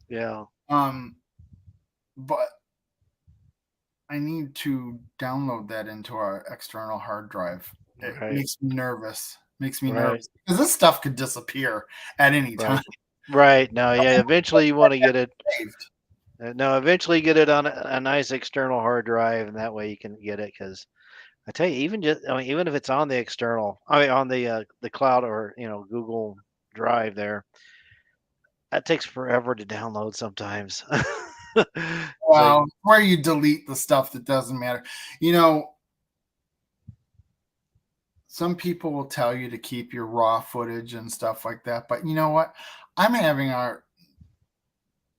yeah, Um but I need to download that into our external hard drive. It right, makes me nervous. Makes me right, nervous because this stuff could disappear at any time. right, right. No, yeah. Eventually, you want to get it. Saved. No, eventually get it on a nice external hard drive, and that way you can get it. Because I tell you, I mean, even if it's on the external, I mean, on the cloud or Google Drive, there, that takes forever to download sometimes. It's like, Well, where you delete the stuff that doesn't matter. You know, some people will tell you to keep your raw footage and stuff like that, but you know what? I'm having our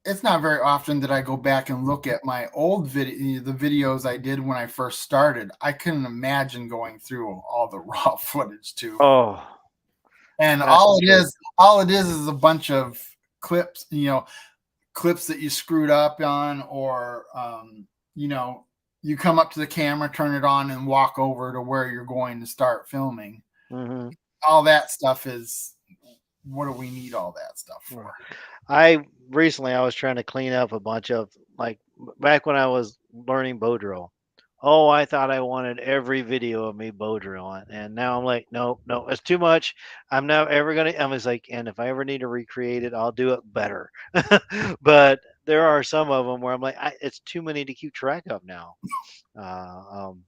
it's not very often that I go back and look at my old video, the videos I did when I first started. I couldn't imagine going through all the raw footage too. oh, And that's true. all it is a bunch of clips, clips that you screwed up on, or you know, you come up to the camera, turn it on, and walk over to where you're going to start filming. Hmm. All that stuff is what do we need all that stuff for? I recently I was trying to clean up a bunch of like back when I was learning bow drill. Oh, I thought I wanted every video of me bow drilling, and now I'm like, no, no, it's too much. I'm not ever gonna. I was like, and if I ever need to recreate it, I'll do it better. But there are some of them where I'm like, it's too many to keep track of now. Uh, um,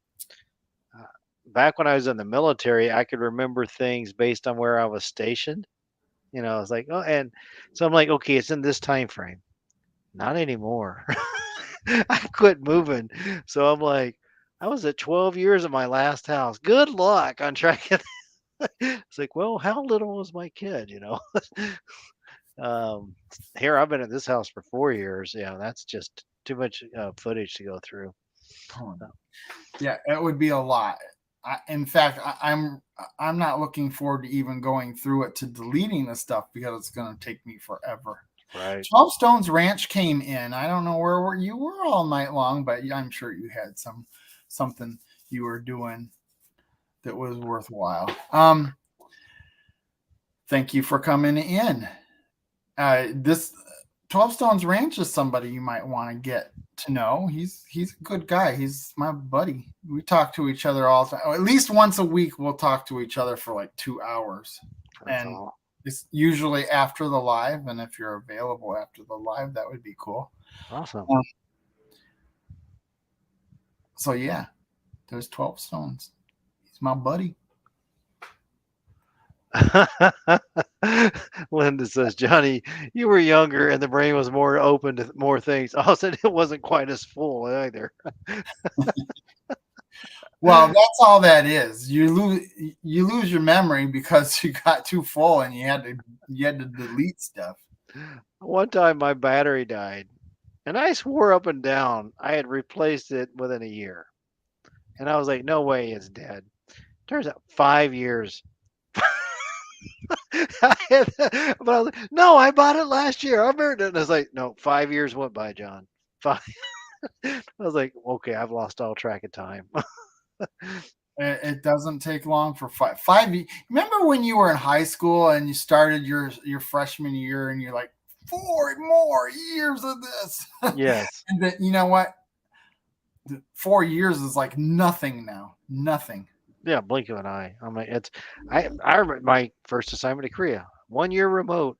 uh, Back when I was in the military, I could remember things based on where I was stationed. It's like, oh, and so I'm like, okay, it's in this time frame. Not anymore. I quit moving. So I'm like, I was at 12 years at my last house. Good luck on tracking. It's like, well, how little was my kid? Um, Here I've been at this house for 4 years. Yeah, that's just too much footage to go through. Oh, So, yeah, it would be a lot. In fact, I'm not looking forward to even going through it to deleting the stuff because it's going to take me forever. right. 12 Stones Ranch came in. I don't know where you were all night long, but I'm sure you had something you were doing that was worthwhile. Thank you for coming in. This 12 Stones Ranch is somebody you might want to get to know. He's a good guy. He's my buddy. We talk to each other all the time. At least once a week, we'll talk to each other for like 2 hours. That's And all. it's usually after the live. And if you're available after the live, that would be cool. Awesome. Um, so, yeah, there's 12 Stones. He's my buddy. Linda says, Johnny, you were younger and the brain was more open to more things. Also, it wasn't quite as full either. Well, that's all that is. You lose your memory because you got too full and you had to delete stuff. One time my battery died and I swore up and down I had replaced it within a year. And I was like, no way it's dead. Turns out 5 years. But I was like, no, I bought it last year. I remember it. And I was like, no, 5 years went by, John. Five. I was like, okay, I've lost all track of time. It doesn't take long for Remember when you were in high school and you started your freshman year and you're like 4 more years of this, Yes. and then you know what? 4 years is like nothing now. Nothing. Yeah, blink of an eye. I mean, I remember my first assignment to Korea. 1 year remote.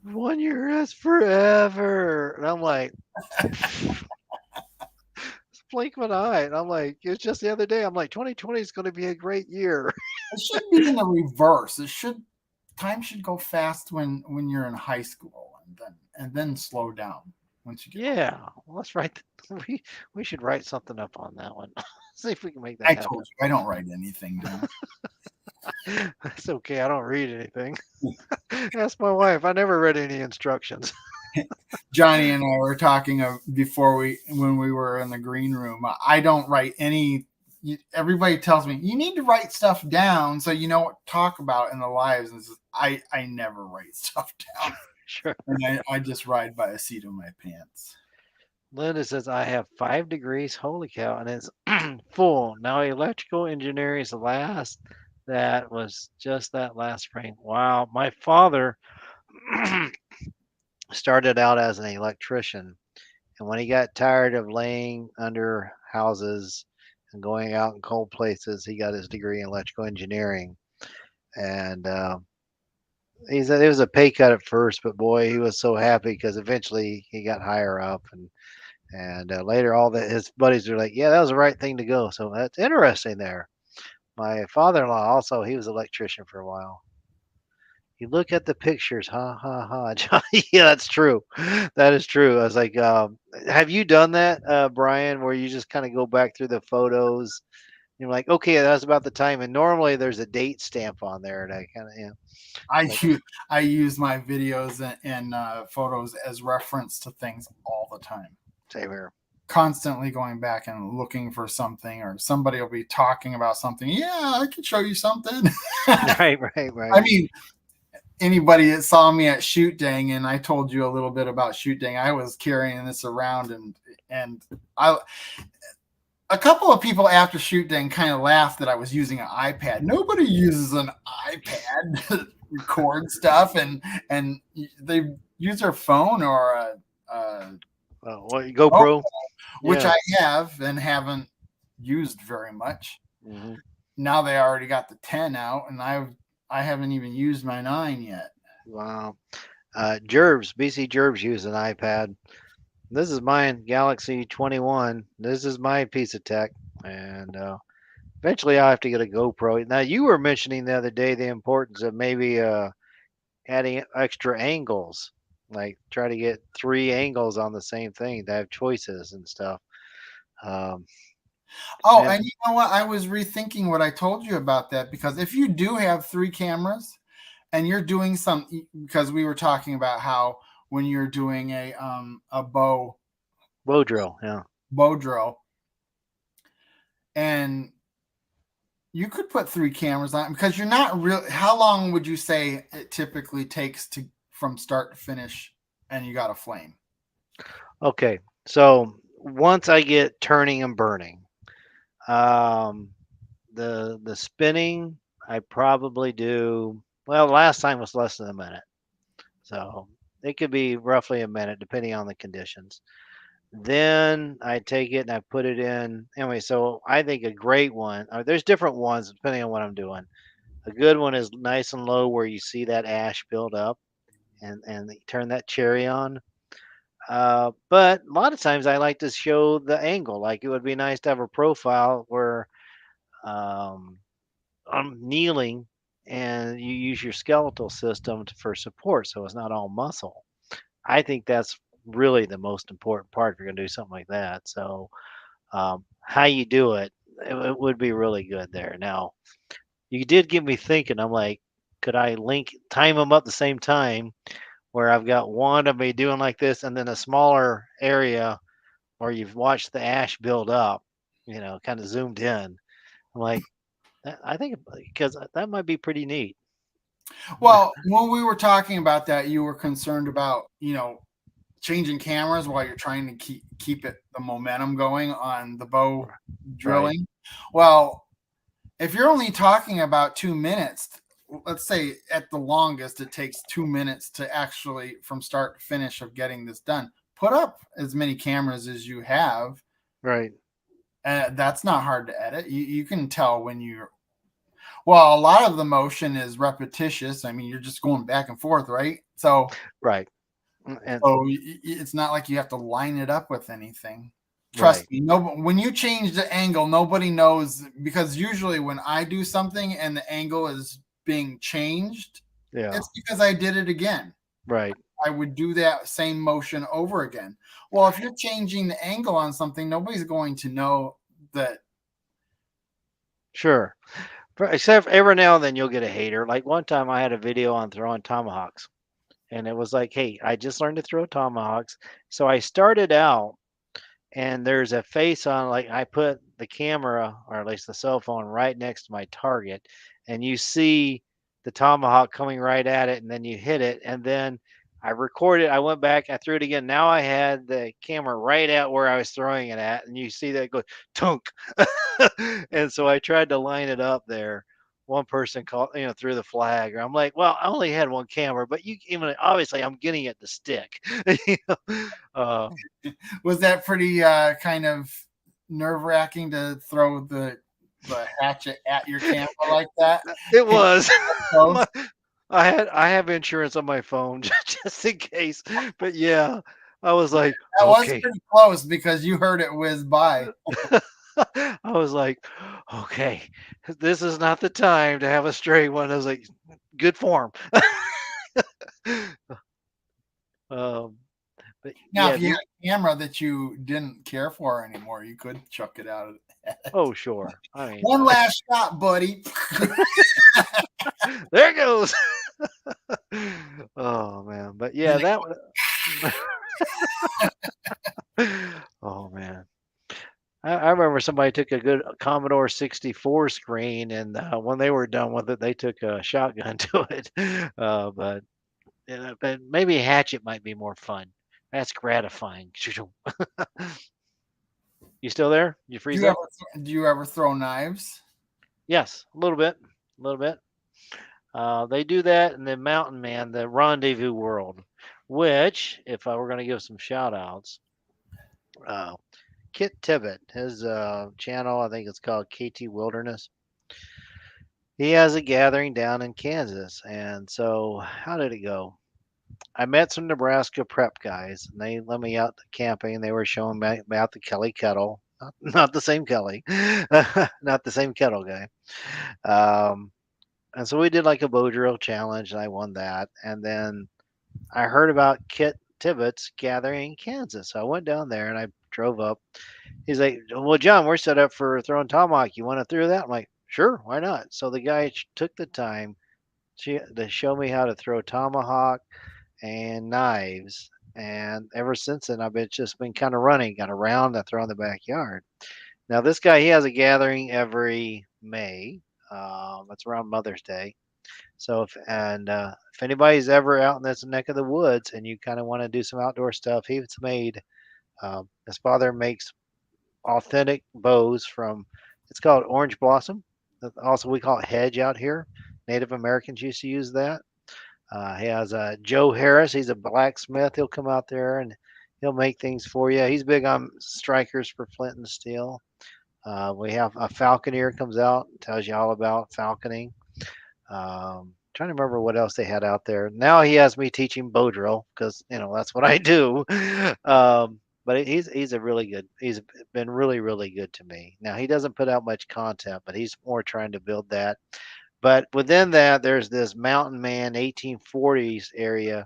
1 year is forever. And I'm like, blink of an eye. And I'm like, it's just the other day. I'm like, 2020 is going to be a great year. It should be in the reverse. Time should go fast when you're in high school, and then slow down once you get home. Yeah, well, let's write. We should write something up on that one. See if we can make that I happen. told you I don't write anything down. That's okay. I don't read anything. Ask my wife. I never read any instructions. Jonny and I were talking before when we were in the green room. I don't write any. Everybody tells me you need to write stuff down so you know what to talk about in the lives. And I never write stuff down, Sure. and I just ride by the seat of my pants. Linda says I have 5 degrees. Holy cow! And it's full now. Electrical engineering is the last. That was just that last spring. Wow. My father started out as an electrician. And when he got tired of laying under houses and going out in cold places, he got his degree in electrical engineering. And he said it was a pay cut at first, but boy, he was so happy because eventually he got higher up, and later his buddies were like, "Yeah, that was the right thing to go." So that's interesting there. My father-in-law also he was an electrician for a while. You look at the pictures, ha ha ha. Johnny, yeah, that's true. That is true. I was like, have you done that, Brian, where you just kind of go back through the photos? You're like, okay, that's about the time, and normally there's a date stamp on there, and I kind of, I like, use I use my videos and photos as reference to things all the time. same here. Constantly going back and looking for something, or somebody will be talking about something. Yeah, I can show you something. Right, right, I right. mean, anybody that saw me at Shoot Dang, and I told you a little bit about Shoot Dang, I was carrying this around, and I a couple of people after Shoot Dang kind of laughed that I was using an iPad. Nobody uses an iPad to record stuff, and they use their phone or What oh, GoPro? which Yeah. I have and haven't used very much. Hmm. Now they already got the 10 out, and I haven't even used my 9 yet. Wow. BC Gerbs use an iPad. This is mine, Galaxy 21. This is my piece of tech, and eventually I'll have to get a GoPro. Now you were mentioning the other day the importance of maybe adding extra angles, like try to get 3 angles on the same thing to have choices and stuff. Um, Oh, and and you know what? I was rethinking what I told you about that, because if you do have 3 cameras and you're doing because we were talking about how when you're doing a bow drill, yeah. bow drill, and you could put 3 cameras on, because you're not real. How long would you say it typically takes to from start to finish, and you got a flame? Okay, so once I get turning and burning, um, the spinning I probably do. Well, last time was less than a minute, so it could be roughly a minute depending on the conditions. Then I take it and I put it in. Anyway, so I think a great one, or there's different ones depending on what I'm doing. A good one is nice and low where you see that ash build up and you turn that cherry on. But a lot of times I like to show the angle. Like it would be nice to have a profile where um, I'm kneeling and you use your skeletal system for support so it's not all muscle. I think that's really the most important part if you're going to do something like that. So, how you do it would be really good there. Now, you did get me thinking. I'm like, could I time them up the same time where I've got one of me doing like this and then a smaller area where you've watched the ash build up, kind of zoomed in. I'm like, I think because that might be pretty neat. Well, when we were talking about that, you were concerned about changing cameras while you're trying to keep the momentum going on the bow Right. drilling. Well, if you're only talking about 2 minutes, let's say at the longest it takes 2 minutes to actually from start to finish of getting this done. Put up as many cameras as you have. Right. That's not hard to edit. You can tell when you're well. A lot of the motion is repetitious. I mean, you're just going back and forth, right? So Right. And it's not like you have to line it up with anything. right. Trust me, no. When you change the angle, nobody knows because usually when I do something and the angle is being changed, Yeah. it's because I did it again. Right. I would do that same motion over again. Well, if you're changing the angle on something, nobody's going to know that. Sure. Except every now and then you'll get a hater. Like one time I had a video on throwing tomahawks, and it was like, hey, I just learned to throw tomahawks. So I started out, and there's a face on, like I put the camera, or at least the cell phone, right next to my target, and you see the tomahawk coming right at it, and then you hit it, and then I recorded. I went back, I threw it again. Now I had the camera right at where I was throwing it at, and you see that go tunk. And so I tried to line it up there. One person called, threw the flag. Or I'm like, well, I only had one camera, but you even obviously I'm getting it to stick. You know? Was that pretty kind of nerve wracking to throw the hatchet at your camera like that? It was. Close? My, I have insurance on my phone just in case. But yeah, I was like, That was okay. pretty close because you heard it whiz by. I was like, okay, this is not the time to have a stray one. I was like, good form. um, but Now, yeah, if if you had you, a camera that you didn't care for anymore, you could chuck it out. oh sure. I mean, One last shot, buddy. there it goes. Oh man, but yeah, And it that was. Oh man. I remember somebody took a good Commodore 64 screen, and when they were done with it, they took a shotgun to it. But but maybe a hatchet might be more fun. That's gratifying. You still there? You do freeze you up? ever throw knives? Yes, a little bit, a little bit. They do that in the Mountain Man, the Rendezvous World, which, if I were going to give some shout outs, uh, Kit Tibbet, his channel, I think it's called KT Wilderness. He has a gathering down in Kansas. And so, how did it go? I met some Nebraska prep guys, and they let me out camping. They were showing me about the Kelly kettle, not the same Kelly, not the same kettle guy. Um, and so we did like a bow drill challenge, and I won that. And then I heard about Kit Tibbet's gathering in Kansas. So I went down there and I drove up. He's like, "Well, John, we're set up for throwing tomahawk. You want to throw that?" I'm like, "Sure, why not?" So the guy took the time to show me how to throw tomahawk and knives. And ever since then, I've just been kind of running, got around, I throw in the backyard. Now, this guy, he has a gathering every May. It's around Mother's Day. So if anybody's ever out in this neck of the woods and you kind of want to do some outdoor stuff, he's made. His father makes authentic bows from. It's called orange blossom. Also, we call it hedge out here. Native Americans used to use that. He has Joe Harris. He's a blacksmith. He'll come out there and he'll make things for you. He's big on strikers for flint and steel. We have a falconer comes out, tells you all about falconing. Trying to remember what else they had out there. Now he has me teaching bow drill because that's what I do. But he's a really good. He's been really good to me. Now he doesn't put out much content, but he's more trying to build that. But within that, there's this mountain man 1840s area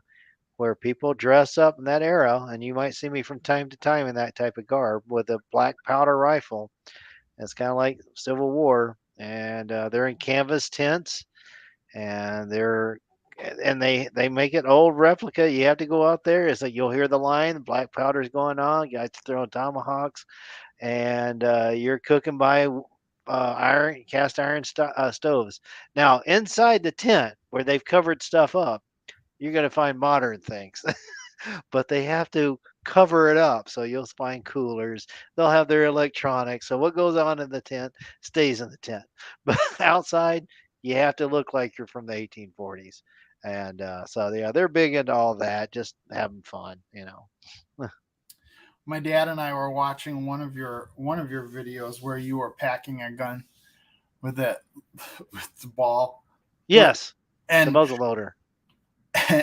where people dress up in that era, and you might see me from time to time in that type of garb with a black powder rifle. It's kind of like Civil War, and they're in canvas tents, and they make it old replica. You have to go out there. It's like you'll hear the line, the black powder's going on, guys throwing tomahawks, and you're cooking by cast iron stoves. Now inside the tent where they've covered stuff up, you're going to find modern things, but they have to cover it up. So you'll find coolers. They'll have their electronics. So what goes on in the tent stays in the tent. But outside, you have to look like you're from the 1840s. And so yeah, they're big into all that, just having fun, you know. My dad and I were watching one of your videos where you were packing a gun with it with the ball. Yes, the And muzzle loader.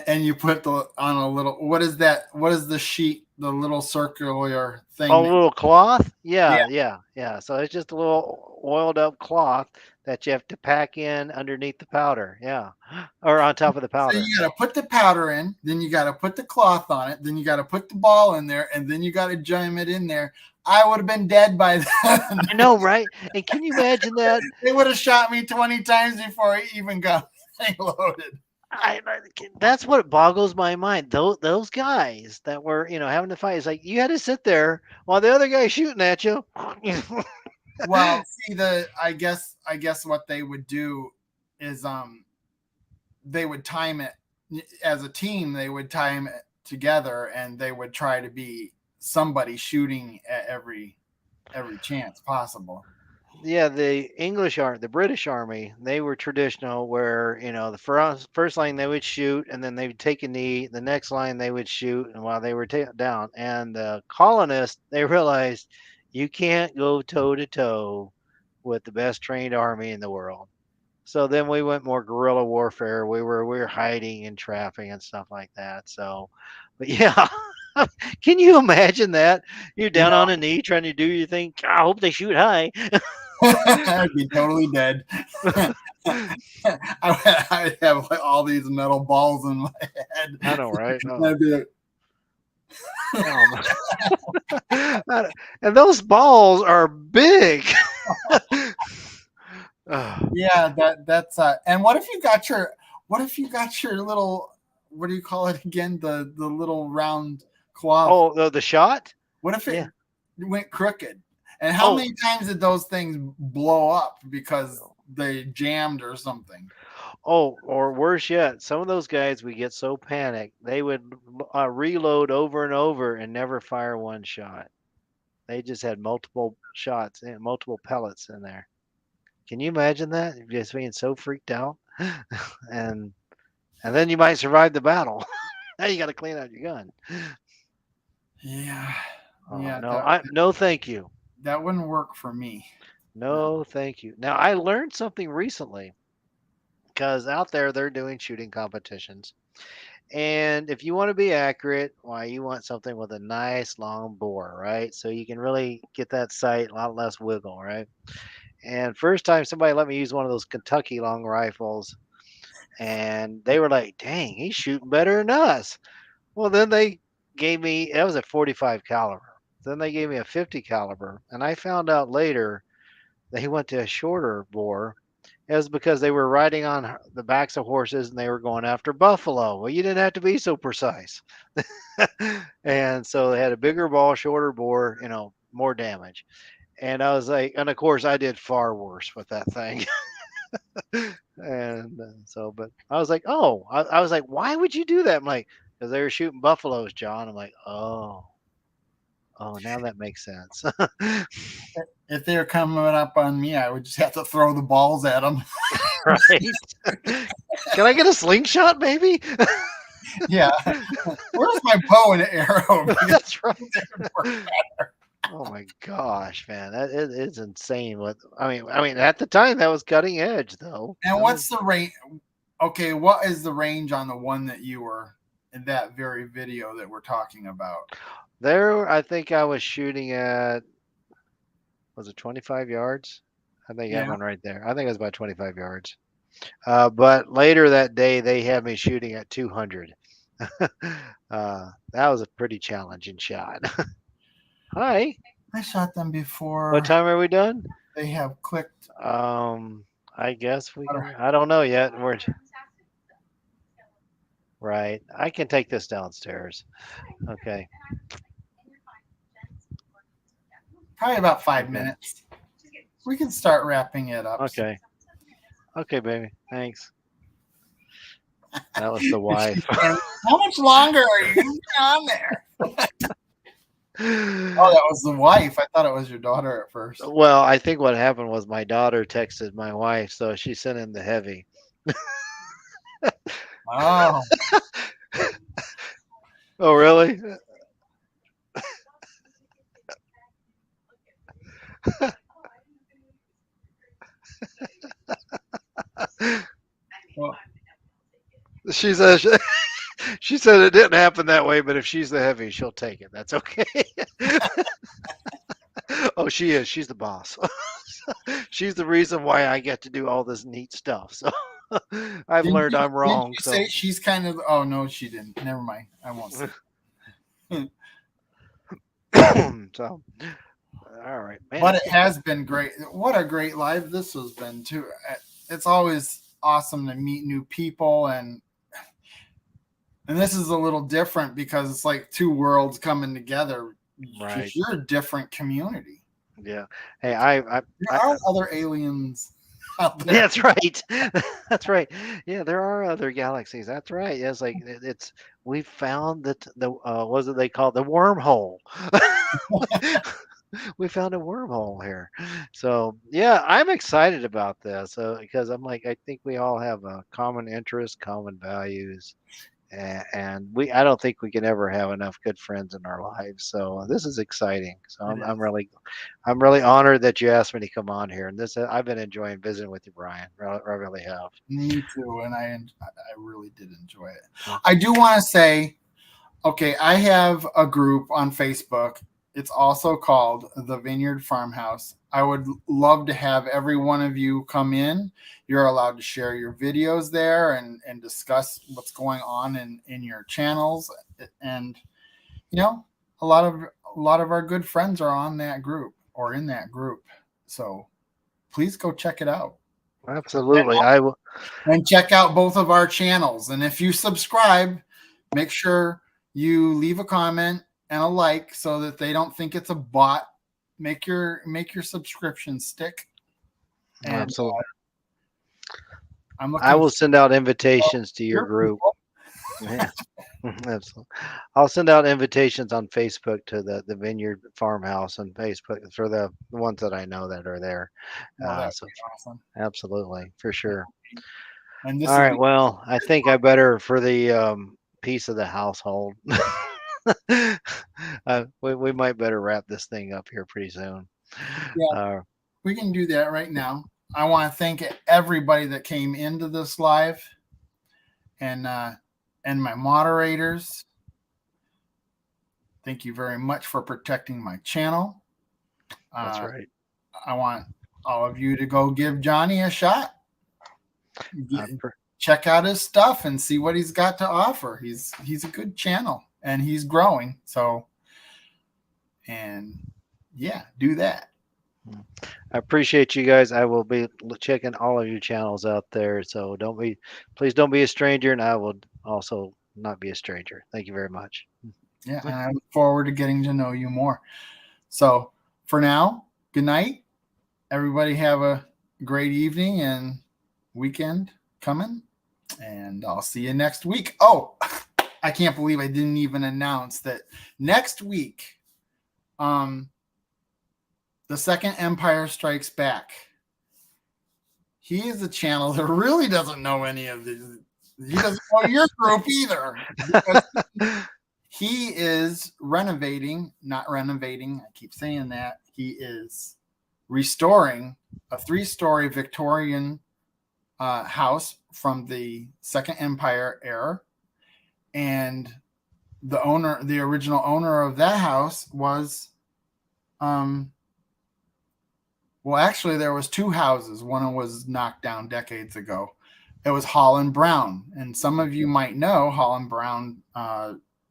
and you put the on a little, what is that? What is the sheet? The little circular thing. Oh, a little cloth? Yeah. Yeah. So it's just a little oiled up cloth that you have to pack in underneath the powder. Yeah. Or on top of the So powder. you got to put the powder in, then you got to put the cloth on it, then you got to put the ball in there, and then you got to jam it in there. I would have been dead by then. I know, right? And can you imagine that? They would have shot me 20 times before I even got loaded. That's what boggles my mind. Those guys that were, having to fight. It's like you had to sit there while the other guy's shooting at you. Well, see, I guess what they would do is they would time it as a team. They would time it together, and they would try to be somebody shooting at every chance possible. Yeah, the British Army, they were traditional where, the first line they would shoot and then they would take a knee. The next line they would shoot and while they were down. And the colonists, they realized you can't go toe to toe with the best trained army in the world. So then we went more guerrilla warfare. We were hiding and trapping and stuff like that. So, but yeah, can you imagine that? You're down on a knee trying to do your thing. I hope they shoot high. I'd be totally dead. I'd have like all these metal balls in my head. I know, right? I'd be like, And those balls are big. yeah, that's and what if you got your little, what do you call it again? The little round cloth. Oh, the shot? What if it went crooked? And how many times did those things blow up because they jammed or something? Oh, or worse yet, some of those guys would get so panicked they would reload over and over and never fire one shot. They just had multiple shots and multiple pellets in there. Can you imagine that? Just being so freaked out, and then you might survive the battle. Now you got to clean out your gun. Yeah. Oh, Yeah. no, no, thank you. That wouldn't work for me. No, thank you. Now I learned something recently because out there they're doing shooting competitions. And if you want to be accurate, why you want something with a nice long bore, right? So you can really get that sight, a lot less wiggle, right? And first time somebody let me use one of those Kentucky long rifles, and they were like, "Dang, he's shooting better than us." Well, then they gave me, that was a 45 caliber. Then they gave me a 50 caliber, and I found out later they went to a shorter bore. It was because they were riding on the backs of horses and they were going after buffalo. Well, you didn't have to be so precise. And so they had a bigger ball, shorter bore, more damage. And I was like, and of course, I did far worse with that thing. And but I was like, I was like, why would you do that? I'm like, because they were shooting buffaloes, John. I'm like, oh, now that makes sense. If they were coming up on me, I would just have to throw the balls at them. Right? Can I get a slingshot, maybe? Yeah. Where's my bow and arrow? That's right. Oh my gosh, man, that is insane. I mean, at the time that was cutting edge, though. And what's the range? Okay, what is the range on the one that you were in that very video that we're talking about? There, I think I was shooting at, was it 25 yards? I think that one right there. I think it was about 25 yards. But later that day, they had me shooting at 200. That was a pretty challenging shot. Hi. I shot them before. What time are we done? They have clicked. I guess we can, I don't know yet. Right. I can take this downstairs. Okay. Probably about 5 minutes. We can start wrapping it up. Okay. Okay, baby. Thanks. That was the wife. How much longer are you going to be on there? Oh, that was the wife. I thought it was your daughter at first. Well, I think what happened was my daughter texted my wife, so she sent in the heavy. Oh, Oh, really? well, She said she said it didn't happen that way, but if she's the heavy, she'll take it. That's okay. Oh, she is. She's the boss. She's the reason why I get to do all this neat stuff. So I've learned I'm didn't wrong. you So say she's kind of? Oh no, she didn't. Never mind. I won't say. so all right, man. But it has been great. What a great live this has been too. It's always awesome to meet new people, and this is a little different because it's like two worlds coming together. Right. You're a different community. Yeah. Hey, There are other aliens out there. That's right. That's right. Yeah, there are other galaxies. That's right. Yeah, it's like it's we found that the what is it they call it? The wormhole. We found a wormhole here. So yeah, I'm excited about this because I'm like I think we all have a common interest, common values, and we I don't think we can ever have enough good friends in our lives. So this is exciting. So I'm really honored that you asked me to come on here. And this I've been enjoying visiting with you, Brian. I really have. Me too, and I really did enjoy it. I do want to say, okay, I have a group on Facebook. It's also called the Vineyard Farmhouse. I would love to have every one of you come in. You're allowed to share your videos there and discuss what's going on in your channels. And you know, a lot of our good friends are on that group or in that group. So please go check it out. Absolutely, I will. And check out both of our channels. And if you subscribe, make sure you leave a comment and a like so that they don't think it's a bot. Make your subscription stick. And Absolutely. I'm I will send out invitations to your group. people. Yeah. Absolutely. I'll send out invitations on Facebook to the Vineyard Farmhouse on Facebook for the ones that I know that are there. Well, that'd So be awesome. absolutely, for sure. And this All is right. Well, I think I better for the piece of the household. We might better wrap this thing up here pretty soon. yeah, we can do that right now. I want to thank everybody that came into this live and my moderators. Thank you very much for protecting my channel. That's right. I want all of you to go give Jonny a shot. Check out his stuff and see what he's got to offer. He's a good channel and he's growing. So, and yeah, do that. I appreciate you guys. I will be checking all of your channels out there. So please don't be a stranger, and I will also not be a stranger. Thank you very much. Yeah, and I look forward to getting to know you more. So for now, good night. Everybody have a great evening and weekend coming, and I'll see you next week. Oh, I can't believe I didn't even announce that next week, the Second Empire Strikes Back. He is a channel that really doesn't know any of these. He doesn't know your group either. He is not renovating. I keep saying that. He is restoring a 3-story Victorian house from the Second Empire era. And the original owner of that house was, well, actually, there was 2 houses. One was knocked down decades ago. It was Holland Brown. And some of you might know Holland Brown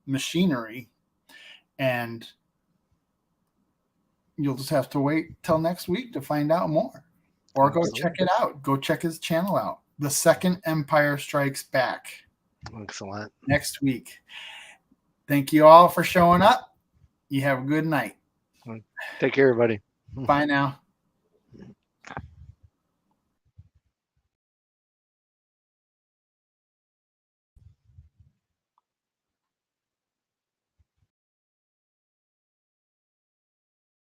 machinery. And you'll just have to wait till next week to find out more. Or go check it out. Go check his channel out. The Second Empire Strikes Back. Excellent. Next week. Thank you all for showing up. You have a good night. Take care, everybody. Bye now.